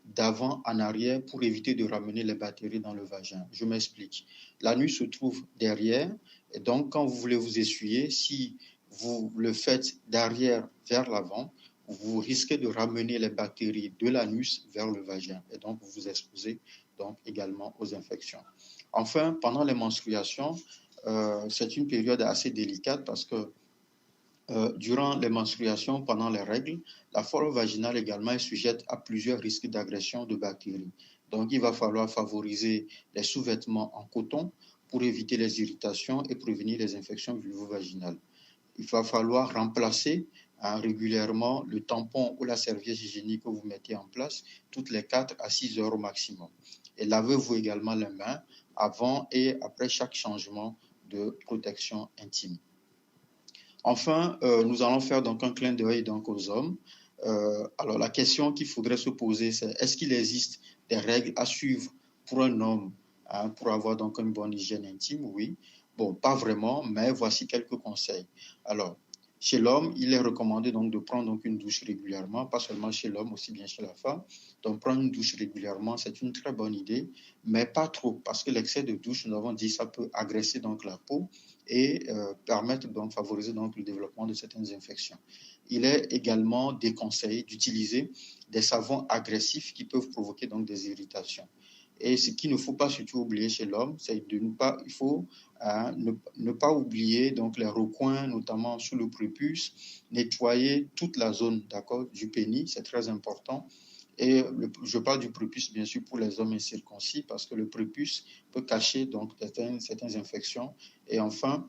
d'avant en arrière pour éviter de ramener les bactéries dans le vagin. Je m'explique. L'anus se trouve derrière et donc quand vous voulez vous essuyer, si vous le faites d'arrière vers l'avant, vous risquez de ramener les bactéries de l'anus vers le vagin et donc vous vous exposez donc également aux infections. Enfin, pendant les menstruations, c'est une période assez délicate parce que durant les menstruations, pendant les règles, la flore vaginale également est sujette à plusieurs risques d'agression de bactéries. Donc, il va falloir favoriser les sous-vêtements en coton pour éviter les irritations et prévenir les infections vulvo-vaginales. Il va falloir remplacer régulièrement le tampon ou la serviette hygiénique que vous mettez en place toutes les 4 à 6 heures au maximum. Et lavez-vous également les mains avant et après chaque changement de protection intime. Enfin, nous allons faire donc un clin d'œil donc aux hommes. Alors, la question qu'il faudrait se poser, c'est est-ce qu'il existe des règles à suivre pour un homme pour avoir donc une bonne hygiène intime? Oui. Bon, pas vraiment, mais voici quelques conseils. Alors, chez l'homme, il est recommandé donc de prendre donc une douche régulièrement, pas seulement chez l'homme, aussi bien chez la femme. Donc, prendre une douche régulièrement, c'est une très bonne idée, mais pas trop, parce que l'excès de douche, nous avons dit, ça peut agresser donc la peau et permettre donc favoriser donc le développement de certaines infections. Il est également déconseillé d'utiliser des savons agressifs qui peuvent provoquer donc des irritations. Et ce qu'il ne faut pas surtout oublier chez l'homme, c'est de ne pas oublier donc les recoins, notamment sous le prépuce, nettoyer toute la zone du pénis, c'est très important. Et je parle du prépuce, bien sûr, pour les hommes incirconcis, parce que le prépuce peut cacher donc certaines infections. Et enfin,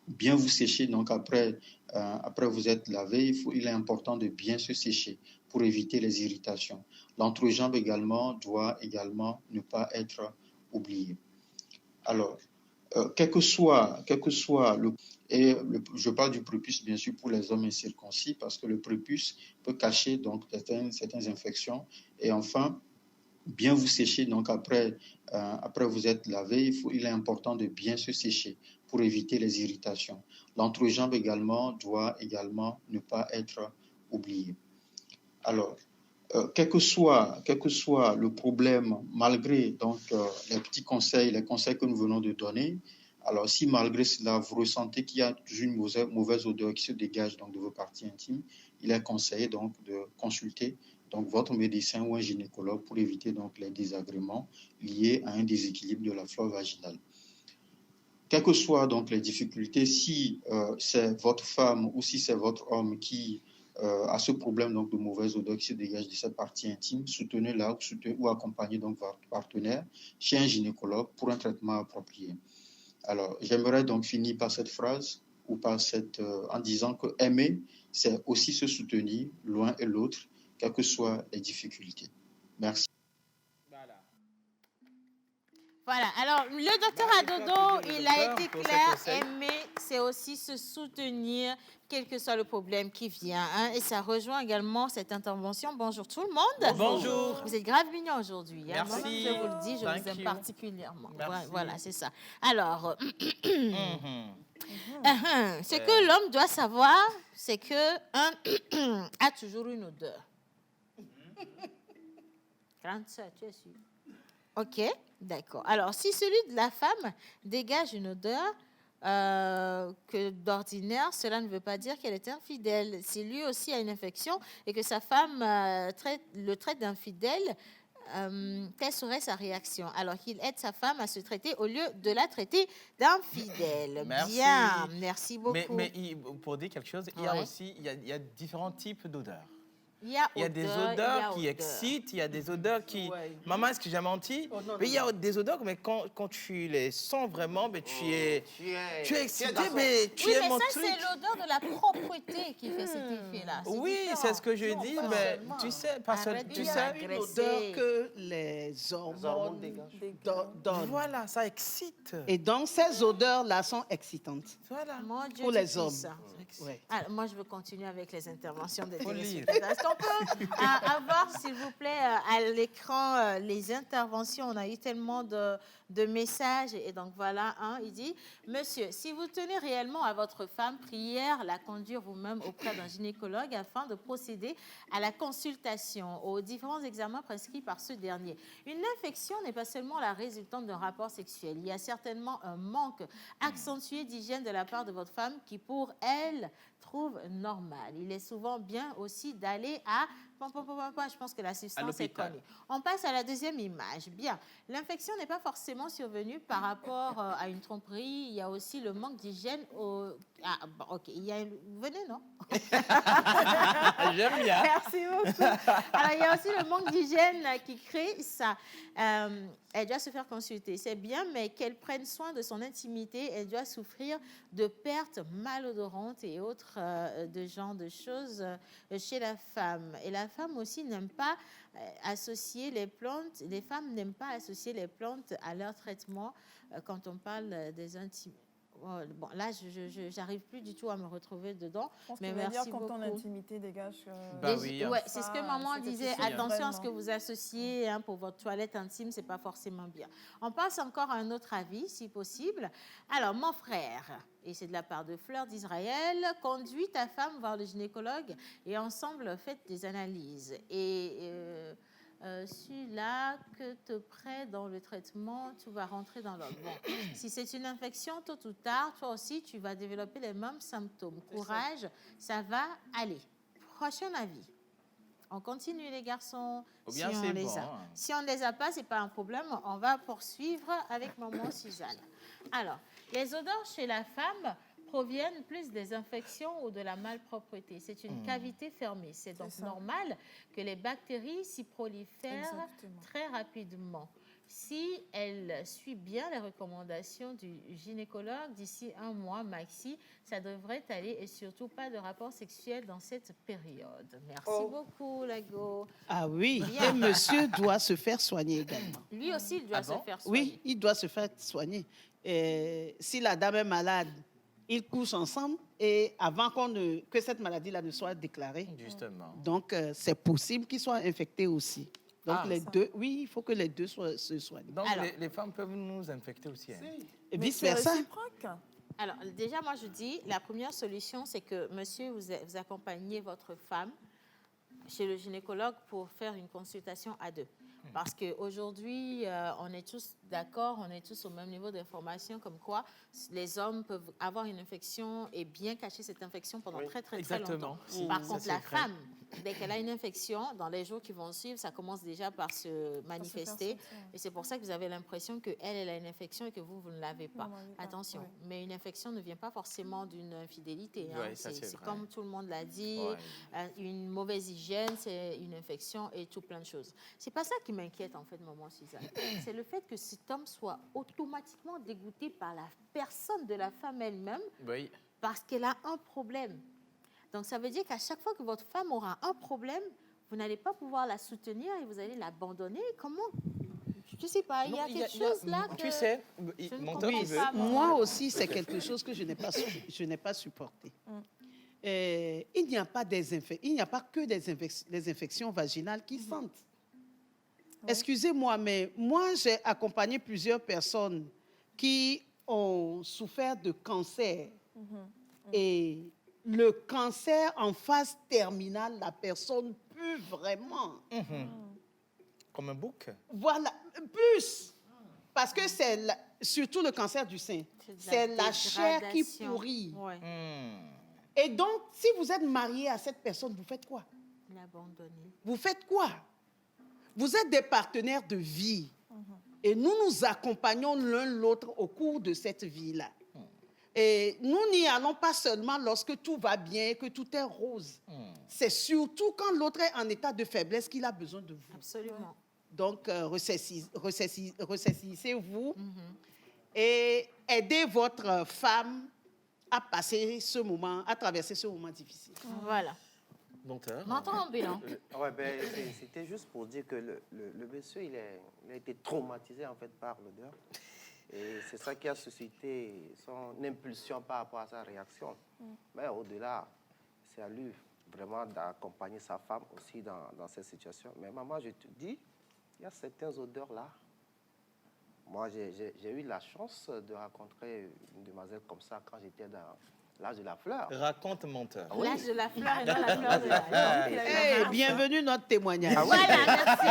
bien vous sécher. Donc après vous êtes lavé, il est important de bien se sécher pour éviter les irritations. L'entrejambe également doit également ne pas être oublié. Alors, quel que soit je parle du prépuce bien sûr pour les hommes incirconcis parce que le prépuce peut cacher donc certaines infections. Et enfin, bien vous sécher. Donc après vous êtes lavé, il est important de bien se sécher pour éviter les irritations. L'entrejambe également doit également ne pas être oublié. Alors, quel que soit le problème, malgré donc les petits conseils, les conseils que nous venons de donner, alors si malgré cela vous ressentez qu'il y a une mauvaise odeur qui se dégage donc de vos parties intimes, il est conseillé donc de consulter donc votre médecin ou un gynécologue pour éviter donc les désagréments liés à un déséquilibre de la flore vaginale. Quelles que soient donc les difficultés, si c'est votre femme ou si c'est votre homme qui a ce problème donc de mauvaise odeur qui se dégage de cette partie intime, soutenez-la ou accompagnez donc votre partenaire chez un gynécologue pour un traitement approprié. Alors, j'aimerais donc finir par cette phrase ou en disant que aimer, c'est aussi se soutenir l'un et l'autre, quelles que soient les difficultés. Merci. Voilà, alors le docteur Adodo, il a été clair, aimer, c'est aussi se soutenir, quel que soit le problème qui vient. Et ça rejoint également cette intervention. Bonjour tout le monde. Bonjour. Vous êtes grave mignons aujourd'hui. Merci. Moi, je vous le dis, je vous aime particulièrement. Merci. Voilà, c'est ça. Alors, ce que l'homme doit savoir, c'est que a toujours une odeur. Grande sœur, tu es sûre? Ok, d'accord. Alors, si celui de la femme dégage une odeur que d'ordinaire, cela ne veut pas dire qu'elle est infidèle. Si lui aussi a une infection et que sa femme le traite d'infidèle, quelle serait sa réaction? Alors qu'il aide sa femme à se traiter au lieu de la traiter d'infidèle. Merci. Bien, merci beaucoup. Mais pour dire quelque chose, il y a différents types d'odeurs. Il y a des odeur, il y a odeurs qui odeur. excitent, il y a des odeurs qui... Ouais. Maman, est-ce que j'ai menti? Oh, non, mais il y a non. des odeurs, mais quand tu les sens vraiment, mais tu es excité, dans son- mais tu Oui, es mais mon ça, truc. c'est l'odeur de la propreté qui fait cet effet-là. Oui, différent. c'est ce que je Non, dis, pas mais seulement. tu sais, pas seul, Arrête tu de sais. agresser. Une odeur que les hormones donnent. Voilà, ça excite. Et donc, ces odeurs-là sont excitantes Voilà. Mon Dieu, pour tu les dis hommes. ça. Ouais. Alors, moi, je veux continuer avec les interventions des Faut lire. téléspectateurs. Est-ce qu'on peut avoir, s'il vous plaît, à l'écran les interventions? On a eu tellement de messages. Et donc, voilà, il dit, monsieur, si vous tenez réellement à votre femme, prière la conduire vous-même auprès d'un gynécologue afin de procéder à la consultation aux différents examens prescrits par ce dernier. Une infection n'est pas seulement la résultante d'un rapport sexuel. Il y a certainement un manque accentué d'hygiène de la part de votre femme qui, pour elle, trouve normal. Il est souvent bien aussi d'aller à... Je pense que la substance est l'hôpital. connue. On passe à la deuxième image. Bien, l'infection n'est pas forcément survenue par rapport à une tromperie. Il y a aussi le manque d'hygiène. Ah, bon, ok. Venez, non? J'aime bien. Merci beaucoup. Alors, il y a aussi le manque d'hygiène qui crée ça. Elle doit se faire consulter, c'est bien, mais qu'elle prenne soin de son intimité. Elle doit souffrir de pertes malodorantes et autres de genre de choses chez la femme. Et la femme aussi n'aime pas associer les plantes. Les femmes n'aiment pas associer les plantes à leur traitement quand on parle des intimes. Bon, là, je n'arrive plus du tout à me retrouver dedans. Je pense Mais qu'il veut dire merci quand ton beaucoup. intimité dégage. Bah oui, hein. Ouais, c'est ce que maman c'est quelque disait. chose Attention à ce que vraiment. vous associez pour votre toilette intime, c'est pas forcément bien. On passe encore à un autre avis, si possible. Alors, mon frère, et c'est de la part de Fleur d'Israël, conduis ta femme voir le gynécologue et ensemble faites des analyses. Et celui-là que te prêt dans le traitement, tu vas rentrer dans l'ordre. Bon, si c'est une infection, tôt ou tard, toi aussi, tu vas développer les mêmes symptômes. Courage, ça va aller. Prochain avis. On continue, les garçons. Ou bien si on c'est les bon, a. hein. Si on ne les a pas, ce n'est pas un problème. On va poursuivre avec maman Suzanne. Alors, les odeurs chez la femme proviennent plus des infections ou de la malpropreté. C'est une cavité fermée. C'est donc ça. normal que les bactéries s'y prolifèrent Exactement. très rapidement. Si elle suit bien les recommandations du gynécologue, d'ici 1 mois maxi, ça devrait aller et surtout pas de rapport sexuel dans cette période. Merci beaucoup, Lago. Ah oui, Bien. et monsieur doit se faire soigner également. Lui aussi, il doit Ah se bon? faire soigner. Oui, il doit se faire soigner. Et si la dame est malade, ils couchent ensemble et avant que cette maladie-là ne soit déclarée. Justement. Donc, c'est possible qu'ils soient infectés aussi. Donc, Ah, les deux, oui, il faut que les deux se soignent. Donc, Alors. les femmes peuvent nous infecter aussi. Hein. Et Mais c'est vice-versa. réciproque. Alors, déjà, moi, je dis, la première solution, c'est que, monsieur, vous accompagnez votre femme chez le gynécologue pour faire une consultation à deux. Parce qu'aujourd'hui, on est tous d'accord, on est tous au même niveau d'information, comme quoi les hommes peuvent avoir une infection et bien cacher cette infection pendant très exactement. longtemps. Si, Par ça, contre, c'est la vrai. femme, dès qu'elle a une infection, dans les jours qui vont suivre, ça commence déjà par se manifester. sentir. Et c'est pour ça que vous avez l'impression qu'elle, elle a une infection et que vous ne l'avez pas. Vous n'avez pas, Attention, ouais. mais une infection ne vient pas forcément d'une infidélité. hein. Ouais, ça, c'est vrai. comme tout le monde l'a dit, Ouais. une mauvaise hygiène, c'est une infection et tout plein de choses. C'est pas ça qui m'inquiète en fait, maman Suzanne. C'est le fait que cet homme soit automatiquement dégoûté par la personne de la femme elle-même Oui. parce qu'elle a un problème. Donc ça veut dire qu'à chaque fois que votre femme aura un problème, vous n'allez pas pouvoir la soutenir et vous allez l'abandonner. Comment? Je sais pas, il y a Non, quelque chose là que... Tu sais, je ne mon comprends top, il veut. pas. Moi aussi, c'est quelque chose que je n'ai pas supporté. Il n'y a pas que des infections vaginales qui sentent. Excusez-moi, mais moi, j'ai accompagné plusieurs personnes qui ont souffert de cancer. Et le cancer en phase terminale, la personne pue vraiment. Comme un bouc. Voilà, plus. Parce que c'est surtout le cancer du sein. C'est la chair qui dégradation. pourrit. Ouais, Et donc, si vous êtes marié à cette personne, vous faites quoi? l'abandonner. Vous faites quoi? Vous êtes des partenaires de vie. Et nous nous accompagnons l'un l'autre au cours de cette vie-là. Et nous n'y allons pas seulement lorsque tout va bien, que tout est rose. C'est surtout quand l'autre est en état de faiblesse qu'il a besoin de vous. Absolument. Donc, ressaisissez-vous et aidez votre femme à passer ce moment, à traverser ce moment difficile. Voilà. Menteur. Menteur ambulant. Ouais, ben, c'était juste pour dire que le monsieur, il a été traumatisé en fait par l'odeur. Et c'est ça qui a suscité son impulsion par rapport à sa réaction. Mais au-delà, c'est à lui vraiment d'accompagner sa femme aussi dans cette situation. Mais maman, je te dis, il y a certaines odeurs-là. Moi, j'ai eu la chance de rencontrer une demoiselle comme ça quand j'étais dans l'âge de la fleur. Raconte menteur. L'âge de la fleur et non la fleur de la Bienvenue notre témoignage. Ah oui. Voilà, merci.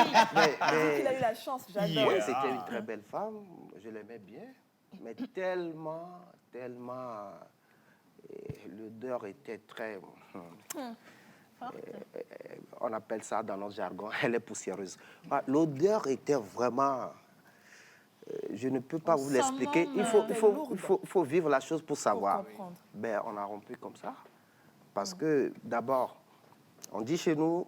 Il a eu la chance, j'adore. Oui, c'était une très belle femme, je l'aimais bien, mais tellement, l'odeur était très... on appelle ça dans notre jargon, elle est poussiéreuse. L'odeur était vraiment... je ne peux pas vous l'expliquer. Il faut vivre la chose pour savoir. Ben, on a rompu comme ça. Parce que, d'abord, on dit chez nous,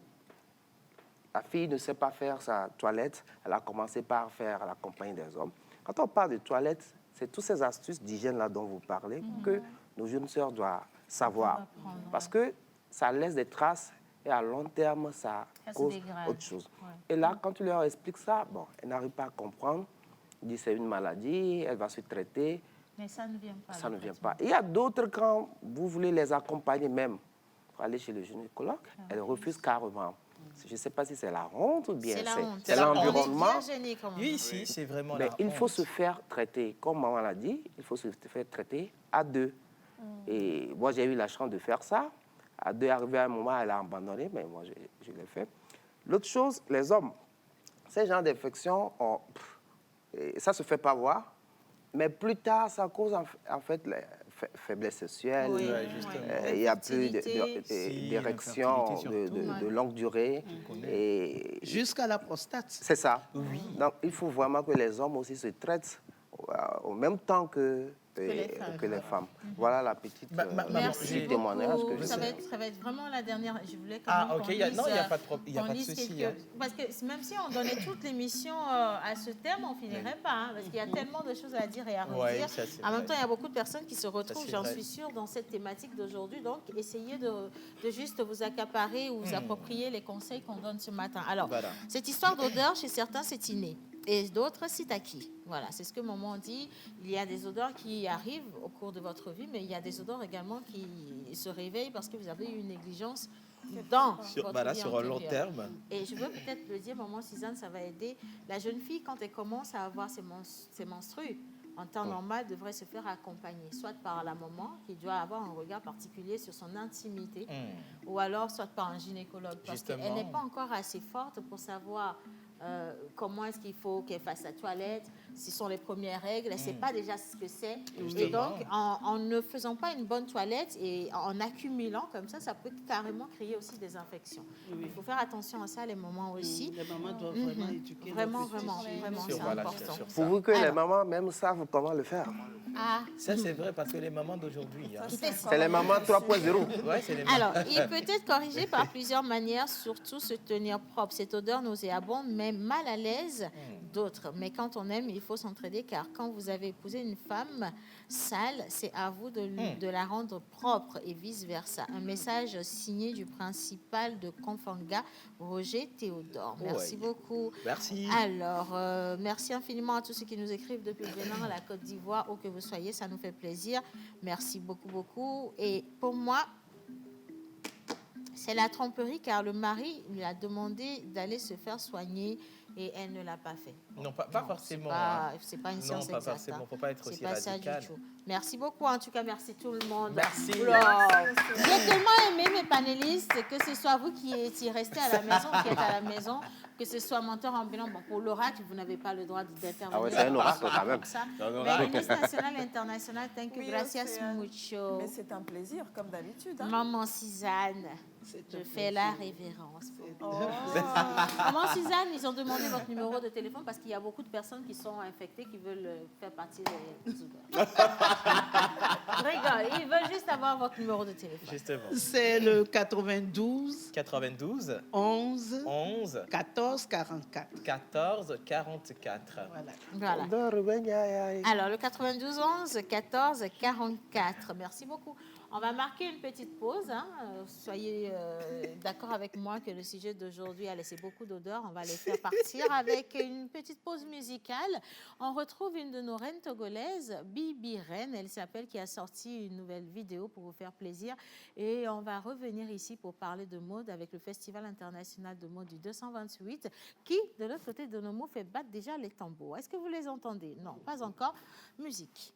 la fille ne sait pas faire sa toilette. Elle a commencé par faire la compagnie des hommes. Quand on parle de toilette, c'est toutes ces astuces d'hygiène-là dont vous parlez que nos jeunes sœurs doivent savoir. Parce que ça laisse des traces et à long terme, ça cause autre chose. Et là, quand tu leur expliques ça, bon, elles n'arrivent pas à comprendre. Ils disent c'est une maladie, elle va se traiter. Mais ça ne vient pas. Ça ne vient pas. Il y a d'autres, quand vous voulez les accompagner même pour aller chez le gynécologue, elles refusent carrément. Je ne sais pas si c'est la honte ou bien c'est l'environnement. Oui, ici, c'est vraiment mais la il faut honte. se faire traiter. Comme maman l'a dit, il faut se faire traiter à deux. Et moi, j'ai eu la chance de faire ça. À deux, arrivé à un moment, elle a abandonné, mais moi, je l'ai fait. L'autre chose, les hommes, ces genres d'infections, ça ne se fait pas voir. Mais plus tard, ça cause en fait la faiblesse sexuelle. Oui, justement. Il y a plus d'érections de longue durée. Et jusqu'à la prostate. C'est ça. Oui. Donc, il faut vraiment que les hommes aussi se traitent au même temps que les femmes. Voilà la petite témoignage que je ça va être vraiment la dernière. Je voulais quand même ok. Non, il n'y a pas de problème. Il n'y a pas de souci. Parce que même si on donnait toute l'émission à ce thème, on ne finirait pas. Hein, parce qu'il y a tellement de choses à dire et à redire. En même temps, il y a beaucoup de personnes qui se retrouvent, j'en suis sûre, dans cette thématique d'aujourd'hui. Donc, essayez de juste vous accaparer ou vous approprier les conseils qu'on donne ce matin. Alors, cette histoire d'odeur, chez certains, c'est inné. Et d'autres, c'est acquis. Voilà, c'est ce que maman dit. Il y a des odeurs qui arrivent au cours de votre vie, mais il y a des odeurs également qui se réveillent parce que vous avez eu une négligence dans votre vie sur un long terme. Et je veux peut-être le dire, maman Suzanne, ça va aider. La jeune fille, quand elle commence à avoir ses menstrues, en temps normal, devrait se faire accompagner, soit par la maman, qui doit avoir un regard particulier sur son intimité, ou alors soit par un gynécologue, parce qu'elle n'est pas encore assez forte pour savoir comment est-ce qu'il faut qu'elle fasse sa toilette, si sont les premières règles, elle ne sait pas déjà ce que c'est. Et donc, en ne faisant pas une bonne toilette et en accumulant comme ça peut carrément créer aussi des infections. Il faut faire attention à ça, les mamans aussi. Les mamans doivent vraiment éduquer. Vraiment, c'est important. Pour vous que les mamans même savent comment le faire. Ça, c'est vrai, parce que les mamans d'aujourd'hui... C'est les mamans 3.0. Ouais, c'est les mamans. Alors, il peut être corrigé par plusieurs manières, surtout se tenir propre. Cette odeur nauséabonde, mais mal à l'aise d'autres. Mais quand on aime, il faut s'entraider, car quand vous avez épousé une femme sale, c'est à vous de la rendre propre et vice-versa. Un message signé du principal de Confanga, Roger Théodore. Merci beaucoup. Merci. Alors, merci infiniment à tous ceux qui nous écrivent depuis le Bénin, la Côte d'Ivoire, où que vous soyez, ça nous fait plaisir. Merci beaucoup, beaucoup. Et pour moi, c'est la tromperie, car le mari lui a demandé d'aller se faire soigner et elle ne l'a pas fait. Non, pas forcément. C'est pas une science exacte. Non, pas forcément. Il ne faut pas être aussi radical. C'est pas ça du tout. Merci beaucoup. En tout cas, merci tout le monde. Merci. J'ai tellement aimé mes panélistes, que ce soit vous qui étiez restés à la maison, qui êtes à la maison, que ce soit menteur ambulant. Bon, pour l'oracle, vous n'avez pas le droit d'intervenir. Ah ouais, c'est un oracle quand même. Mais Miss National International, thank you, gracias mucho. Mais c'est un plaisir, comme d'habitude. Hein? Maman Suzanne, je fais la révérence. Oh. Maman Suzanne, ils ont demandé votre numéro de téléphone parce qu'il y a beaucoup de personnes qui sont infectées, qui veulent faire partie des odeurs. Je rigole, ils veulent juste avoir votre numéro de téléphone. Justement. C'est le 92 92 11 11 14 44. 14 44. Voilà. Voilà. Alors, le 92 11 14 44. Merci beaucoup. On va marquer une petite pause. Hein. Soyez d'accord avec moi que le sujet d'aujourd'hui a laissé beaucoup d'odeurs. On va les faire partir avec une petite pause musicale. On retrouve une de nos reines togolaises, Bibi Reine. Elle s'appelle, qui a sorti une nouvelle vidéo pour vous faire plaisir. Et on va revenir ici pour parler de mode avec le Festival international de mode du 228 qui, de l'autre côté de nos mots, fait battre déjà les tambours. Est-ce que vous les entendez? Non, pas encore. Musique.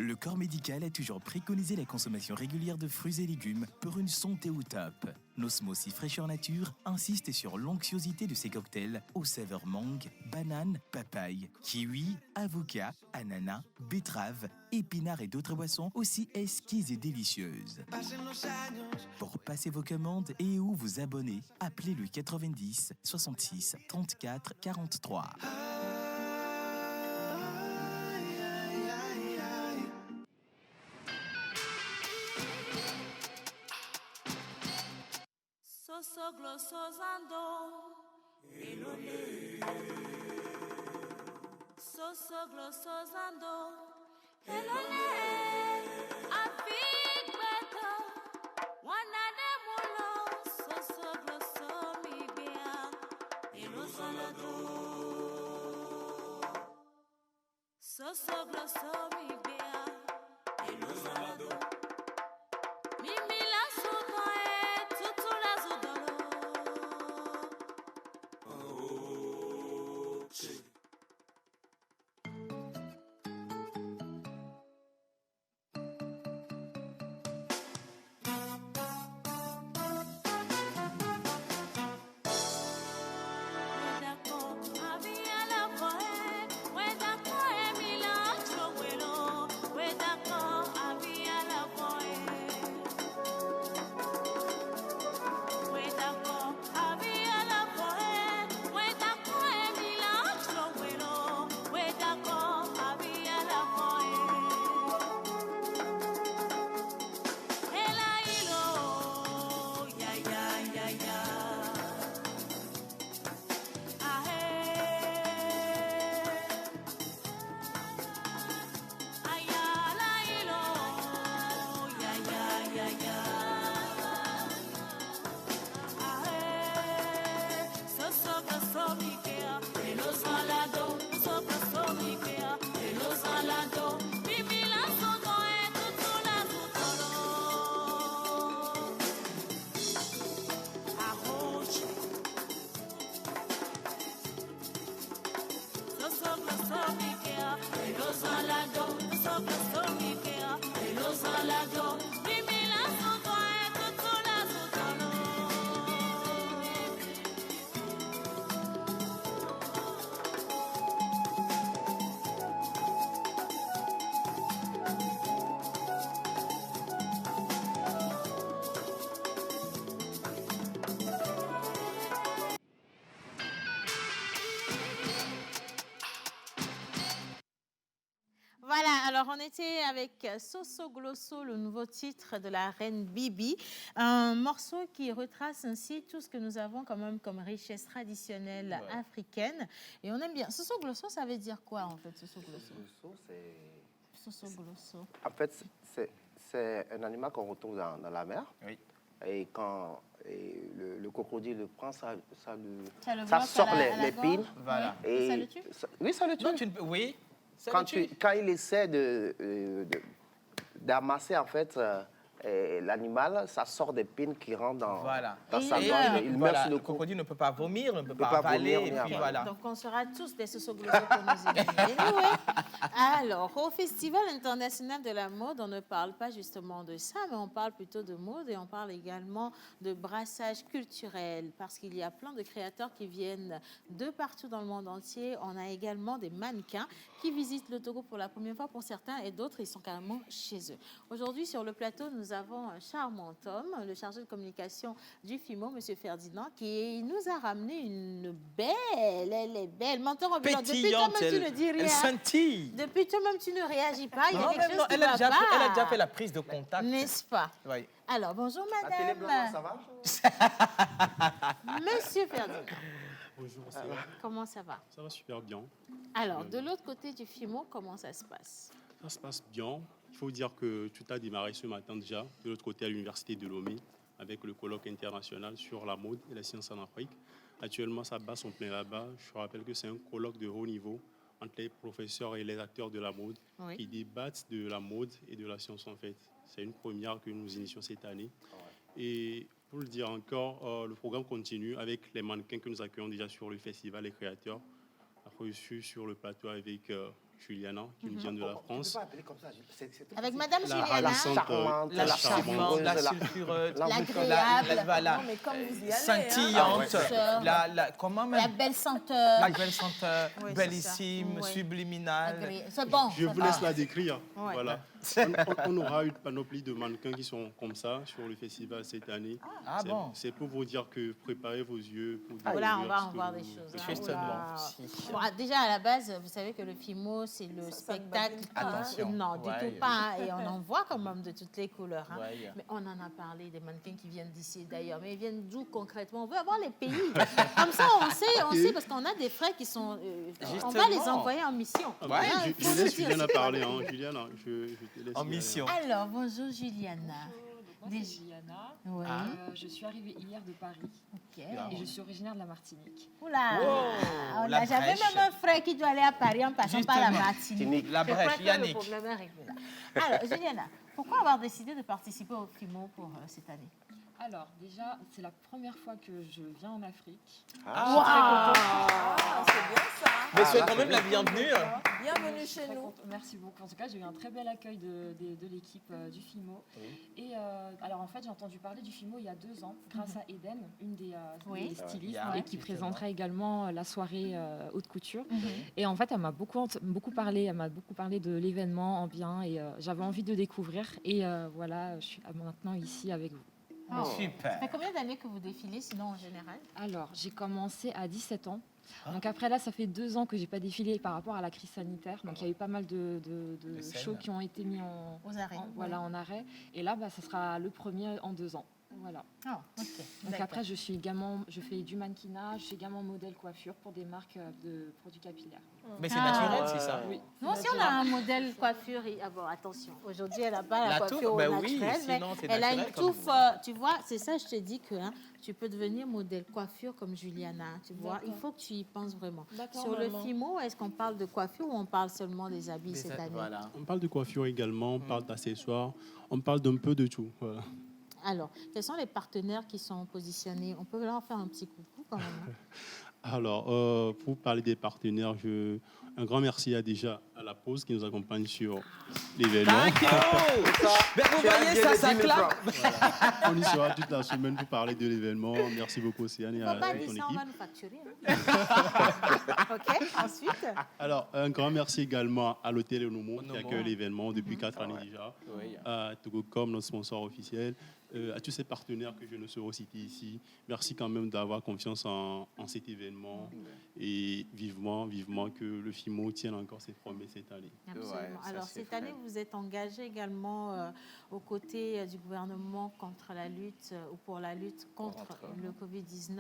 Le corps médical a toujours préconisé la consommation régulière de fruits et légumes pour une santé au top. Nosmosis Fraîcheur Nature insiste sur l'onctuosité de ces cocktails aux saveurs mangue, banane, papaye, kiwi, avocat, ananas, betterave, épinards et d'autres boissons aussi exquises et délicieuses. Pour passer vos commandes et ou vous abonner, appelez le 90 66 34 43. Sosoglosozando, elole. Sosoglosozando, elole. Afigbeto, wanademulo. Sosoglosomibia, elosolado. Sosoglosomibia, elosolado. Mimi la sukoe, tutu la zudolo. Voilà, alors on était avec Soso Glosso, le nouveau titre de la reine Bibi, un morceau qui retrace ainsi tout ce que nous avons quand même comme richesse traditionnelle africaine. Et on aime bien. Soso Glosso, ça veut dire quoi en fait, Soso Glosso? Soso Glosso. En fait, c'est un animal qu'on retrouve dans la mer. Oui. Et quand le crocodile le prend, ça bloque sort à la l'épine. gorge. Voilà. Et ça le tue? Oui, ça le tue. Non, oui. Ça le tue. Quand il essaie d'amasser en fait l'animal, ça sort des pines qui rentrent dans sa Et, gorge. Il meurt voilà, sur le le coup. crocodile ne peut pas vomir, ne peut peut pas pas avaler, vomir, et ni puis avaler. voilà. Donc, on sera tous des sosoglossos pour nous éliminer. Oui. Alors, au Festival international de la mode, on ne parle pas justement de ça, mais on parle plutôt de mode et on parle également de brassage culturel parce qu'il y a plein de créateurs qui viennent de partout dans le monde entier. On a également des mannequins qui visitent le Togo pour la première fois pour certains et d'autres, ils sont carrément chez eux. Aujourd'hui, sur le plateau, nous avons un charmant homme, le chargé de communication du FIMO, M. Ferdinand, qui nous a ramené une belle, elle est belle, menton ambulant. Depuis toi-même, Pétillante, tu ne dis rien. elle scintille. Depuis toi-même, tu ne réagis pas. Il y a Non, quelque même chose non, qui elle a va déjà pas. fait- elle a déjà fait la prise de contact. N'est-ce pas? Oui. Alors, bonjour La télé madame. blanche, ça va? Monsieur Ferdinand, Bonjour, ça va? comment ça va? Ça va super bien. Alors, de l'autre côté du FIMO, comment ça se passe? Ça se passe bien. Il faut dire que tout a démarré ce matin déjà, de l'autre côté à l'Université de Lomé, avec le colloque international sur la mode et la science en Afrique. Actuellement, ça bat son plein là-bas. Je rappelle que c'est un colloque de haut niveau entre les professeurs et les acteurs de la mode Oui. qui débattent de la mode et de la science en fait. C'est une première que nous initions cette année. Et pour le dire encore, le programme continue avec les mannequins que nous accueillons déjà sur le festival, les créateurs. Reçus sur le plateau avec Juliana, qui nous vient de la France. Avec madame La Juliana, ravissante, charmante, La charmante, la la- sulfureuse, l'agréable, voilà, Non, mais comme vous y allez, scintillante, Ah comment la même, belle senteur. la belle senteur, Oui, c'est bellissime, ça. Oui. subliminale. C'est bon. Je ça vous va. laisse la décrire. Ouais. Voilà. On aura une panoplie de mannequins qui sont comme ça sur le festival cette année. Ah C'est- bon. C'est pour vous dire que préparez vos yeux. Pour Voilà, on découvrir va ce en que voir vous- des choses. hein. Justement. Oula. Bon, déjà, à la base, vous savez que le FIMO, c'est le Ça ne spectacle. badine pas. Attention. Non, du Ouais. tout pas. Hein. Et on en voit quand même de toutes les couleurs. Hein. Ouais. Mais on en a parlé des mannequins qui viennent d'ici d'ailleurs. Mais ils viennent d'où concrètement? On veut avoir les pays. Comme ça, on sait parce qu'on a des frères qui sont. On va les Justement. envoyer en mission. Ah, Ouais, Hein, je faut le laisse dire, Juliana c'est pas parler. la Hein. vérité. Juliana, je te laisse. En y aller. mission. Alors, bonjour Juliana. Moi, c'est Juliana. Oui. Je suis arrivée hier de Paris Ok. et je suis originaire de la Martinique. Oula. Wow, Oula, la j'avais brèche. même un frère qui doit aller à Paris en passant par la Justement. Martinique. La Je crois brèche, que Yannick. Le problème est réglé là. Alors, Juliana, pourquoi avoir décidé de participer au FIMO pour cette année? Alors, déjà, c'est la première fois que je viens en Afrique. Ah, c'est bien ça. Mais c'est quand même la bienvenue. Bienvenue Je suis chez très nous. contente. Merci beaucoup. En tout cas, j'ai eu un très bel accueil de l'équipe du FIMO. Et alors, en fait, j'ai entendu parler du FIMO il y a 2 ans, grâce à Eden, une des Oui. des stylistes, Yeah, et qui justement. présentera également la soirée haute couture. Et en fait, elle m'a beaucoup parlé de l'événement en bien, et j'avais envie de découvrir. Et voilà, je suis maintenant ici avec vous. Oh. Ça Super. fait combien d'années que vous défilez sinon en général? Alors, j'ai commencé à 17 ans. Donc après là, ça fait 2 ans que j'ai pas défilé par rapport à la crise sanitaire. Donc il y a eu pas mal de scènes. shows qui ont été mis Aux arrêts. voilà, en arrêt. Et là, ça sera le premier en 2 ans. Voilà. Oh, ok. Donc D'accord. après, je fais du mannequinage, je suis également modèle coiffure pour des marques de produits capillaires. Mais c'est Ah. naturel, c'est ça. Oui. Nous aussi, on a un modèle coiffure. Ah bon, attention, aujourd'hui, elle n'a pas la La coiffure touffe, au ben oui, naturel, mais sinon, c'est elle a une naturel comme touffe, vous. tu vois, c'est ça, je te dis que hein, tu peux devenir modèle coiffure comme Juliana, tu vois. D'accord. Il faut que tu y penses vraiment. D'accord, Sur le maman. FIMO, est-ce qu'on parle de coiffure ou on parle seulement des habits cette année? Voilà. On parle de coiffure également, on parle d'accessoires, on parle d'un peu de tout. Voilà. Alors, quels sont les partenaires qui sont positionnés? On peut leur faire un petit coucou quand même. hein. Alors, pour parler des partenaires, un grand merci déjà à la pause qui nous accompagne sur l'événement. Thank you. Ben, vous voyez ça, ça claque. On y sera toute la semaine pour parler de l'événement. Merci beaucoup, Océane, et Il ne à faut pas toute dire ton ça, on équipe. va nous facturer. hein. OK, ensuite? Alors, un grand merci également à l'hôtel Onomo qui Onomo. accueille l'événement depuis 4 années déjà. Oui. À Togocom, notre sponsor officiel. À tous ces partenaires que je ne saurais citer ici. Merci quand même d'avoir confiance en cet événement et vivement que le FIMO tienne encore ses promesses cette année. Absolument. Ouais, ça, Alors, c'est cette vrai. année, vous êtes engagé également aux côtés du gouvernement contre la lutte ou pour la lutte contre le Covid-19.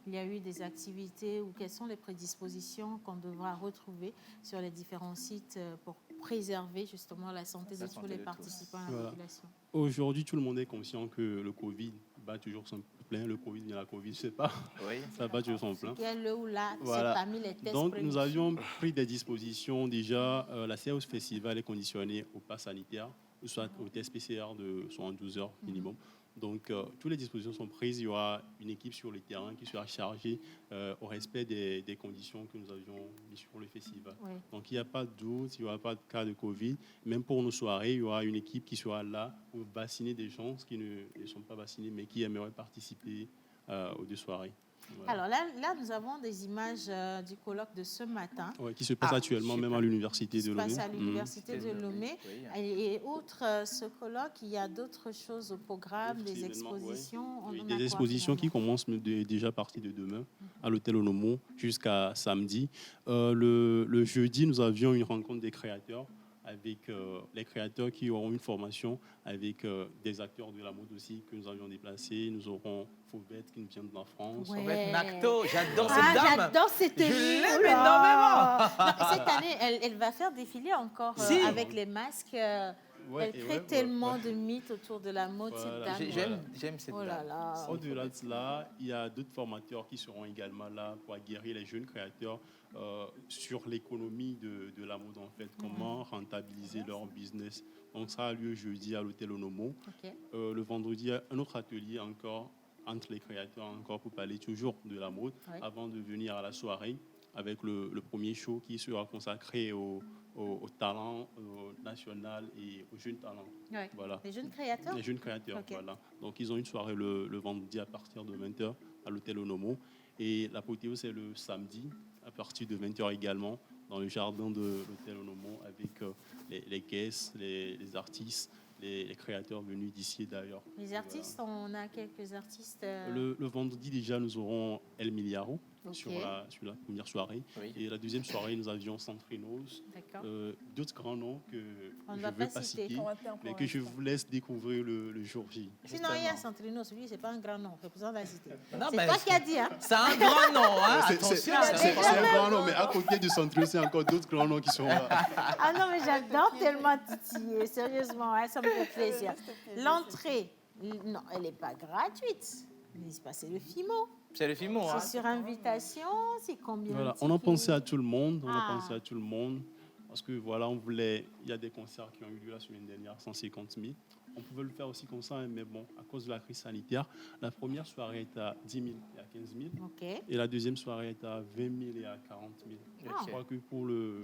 Il y a eu des activités ou quelles sont les prédispositions qu'on devra retrouver sur les différents sites pour préserver justement la santé de tous les participants à la Voilà. population? Aujourd'hui, tout le monde est conscient que le Covid bat toujours son plein. Le Covid, il y a la Covid, je ne sais pas. Oui. Ça bat toujours son plein. Quel le ou là, Voilà. c'est parmi les tests Donc, nous préventifs. avions pris des dispositions déjà. La CEOS Festival est conditionnée au pass sanitaire soit au test PCR de 72 heures minimum. Donc, toutes les dispositions sont prises. Il y aura une équipe sur le terrain qui sera chargée au respect des conditions que nous avions mises sur le festival. Oui. Donc, il n'y a pas de doute, il n'y aura pas de cas de Covid. Même pour nos soirées, il y aura une équipe qui sera là pour vacciner des gens qui ne sont pas vaccinés, mais qui aimeraient participer aux 2 soirées. Voilà. Alors là, nous avons des images du colloque de ce matin. Ouais, qui se passe actuellement même à l'université de Lomé. Qui se passe à l'université de Lomé. Et outre ce colloque, il y a d'autres choses au programme, des expositions. Oui, des expositions qui commencent déjà à partir de demain à l'hôtel Onomo jusqu'à samedi. Le jeudi, nous avions une rencontre des créateurs avec les créateurs qui auront une formation avec des acteurs de la mode aussi que nous avions déplacés. Nous aurons Faubette qui nous vient de la France. Faubette Nacto, j'adore cette dame. J'adore cette tenue. Je l'aime énormément. Cette année, elle va faire défiler encore avec les masques. Elle crée tellement de mythes autour de la mode, Voilà. cette dame. J'aime cette dame. Là. Au-delà de cela, il y a d'autres formateurs qui seront également là pour aguerrir les jeunes créateurs sur l'économie de la mode, en fait, comment rentabiliser leur business. Donc ça a lieu jeudi à l'hôtel Onomo. Le vendredi, il y a un autre atelier encore entre les créateurs encore pour parler toujours de la mode avant de venir à la soirée avec le premier show qui sera consacré au talent national et aux jeunes talents. Voilà. Les jeunes créateurs. Les jeunes créateurs, voilà. Donc, ils ont une soirée le vendredi à partir de 20h à l'hôtel Onomo. Et l'apothéose, c'est le samedi à partir de 20h également dans le jardin de l'hôtel Onomo avec les guests, les artistes, les créateurs venus d'ici et d'ailleurs. Les artistes, on a quelques artistes. Le vendredi, déjà, nous aurons El Miliaro sur la première soirée. Et la deuxième soirée, nous avions Centrinos. D'autres grands noms que je ne veux pas citer, mais que je vous laisse découvrir le jour J. Sinon, il y a Centrinos, lui, ce n'est pas un grand nom. C'est besoin de la citer. C'est mais toi qui as dit. Hein? C'est un grand nom. Hein? C'est un grand nom, mais à côté de Centrinos, il y a encore d'autres grands noms qui sont là. Ah non, mais j'adore tellement titiller. Sérieusement, ça me fait plaisir. L'entrée, non, elle n'est pas gratuite. C'est pas, c'est le FIMO. C'est le FIMO. C'est sur invitation. C'est combien? Voilà, on a pensé à tout le monde. On a pensé à tout le monde. Parce que voilà, on voulait. Il y a des concerts qui ont eu lieu la semaine dernière, 150 000. On pouvait le faire aussi comme ça, mais bon, à cause de la crise sanitaire, la première soirée est à 10 000 et à 15 000. Et la deuxième soirée est à 20 000 et à 40 000. Je crois que pour le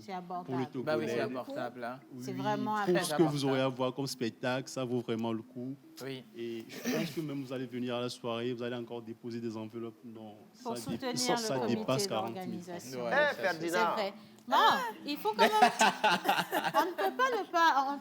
Togolais, bah oui, c'est abordable. Hein. C'est vraiment pour ce que vous aurez à voir comme spectacle, ça vaut vraiment le coup. Oui. Et je pense que même vous allez venir à la soirée, vous allez encore déposer des enveloppes. Non, pour soutenir ça le dépasse comité 40 d'organisation. 000. C'est vrai. Bon, il faut quand même... on ne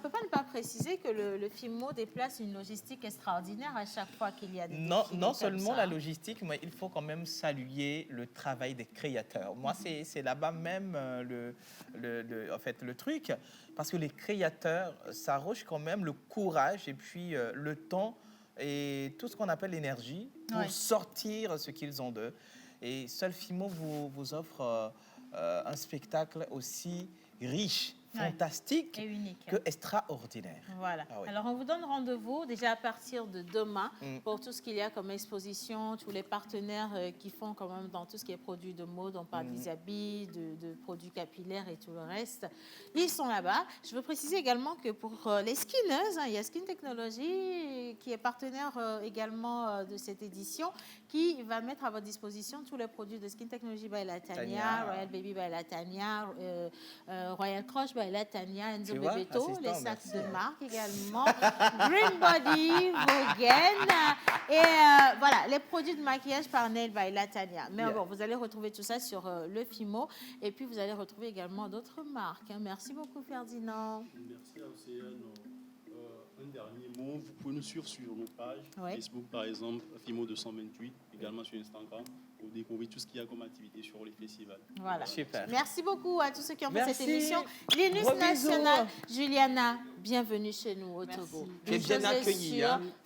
peut pas ne pas préciser que le FIMO déplace une logistique extraordinaire à chaque fois qu'il y a des défilés non seulement la logistique, mais il faut quand même saluer le travail des créateurs. Moi, c'est là-bas même en fait, le truc, parce que les créateurs s'arrogent quand même le courage et puis le temps et tout ce qu'on appelle l'énergie pour sortir ce qu'ils ont d'eux. Et seul FIMO vous offre... un spectacle aussi riche, fantastique et unique, que extraordinaire. Voilà. Alors, on vous donne rendez-vous déjà à partir de demain pour tout ce qu'il y a comme exposition, tous les partenaires qui font quand même dans tout ce qui est produits de mode, on parle des habits, de produits capillaires et tout le reste. Ils sont là-bas. Je veux préciser également que pour les skinneuses, il y a Skin Technology qui est partenaire également de cette édition, qui va mettre à votre disposition tous les produits de Skin Technology by Latanya, Royal Baby by Latanya, Royal Crush by Latanya, Enzo Bebeto, les sacs de marque également, Green Body, Vogue, et voilà, les produits de maquillage par Nail by Latanya. Mais bon, vous allez retrouver tout ça sur le FIMO, et puis vous allez retrouver également d'autres marques. Merci beaucoup, Ferdinand. Merci à Océane. Un dernier mot, vous pouvez nous suivre sur nos pages, Facebook par exemple, FIMO 228, également sur Instagram, pour découvrir tout ce qu'il y a comme activité sur les festivals. Voilà. Super. Merci beaucoup à tous ceux qui ont fait cette émission. Linus National, Juliana, bienvenue chez nous au Togo. Tu es bien accueillie.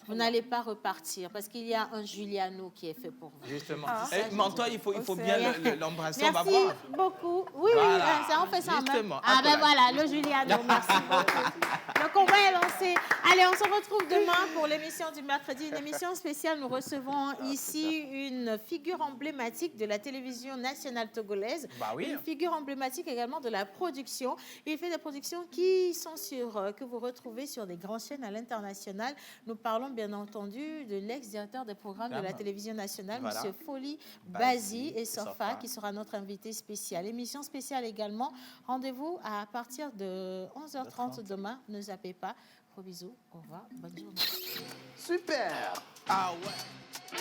Vous n'allez pas repartir parce qu'il y a un Juliano qui est fait pour vous. Justement. Mentor, il faut bien l'embrasser. Merci beaucoup. Oui, voilà. Ça, on fait ça en même. Justement. Ah ben voilà, le Juliano, merci beaucoup. Le combat est lancé. Allez, on se retrouve demain pour l'émission du mercredi. Une émission spéciale. Nous recevons ici une figure emblématique de la télévision nationale togolaise. Bah oui. Une figure emblématique également de la production. Il fait des productions qui sont sûres que vous retrouver sur des grandes chaînes à l'international. Nous parlons bien entendu de l'ex-directeur des programmes de la télévision nationale, Voilà. M. Folie Bazi et Sofa, Sofa, qui sera notre invité spécial. Émission spéciale également. Rendez-vous à partir de 11h30 demain. Ne zappez pas. Gros bisous. Au revoir. Bonne journée. Super. Ah ouais.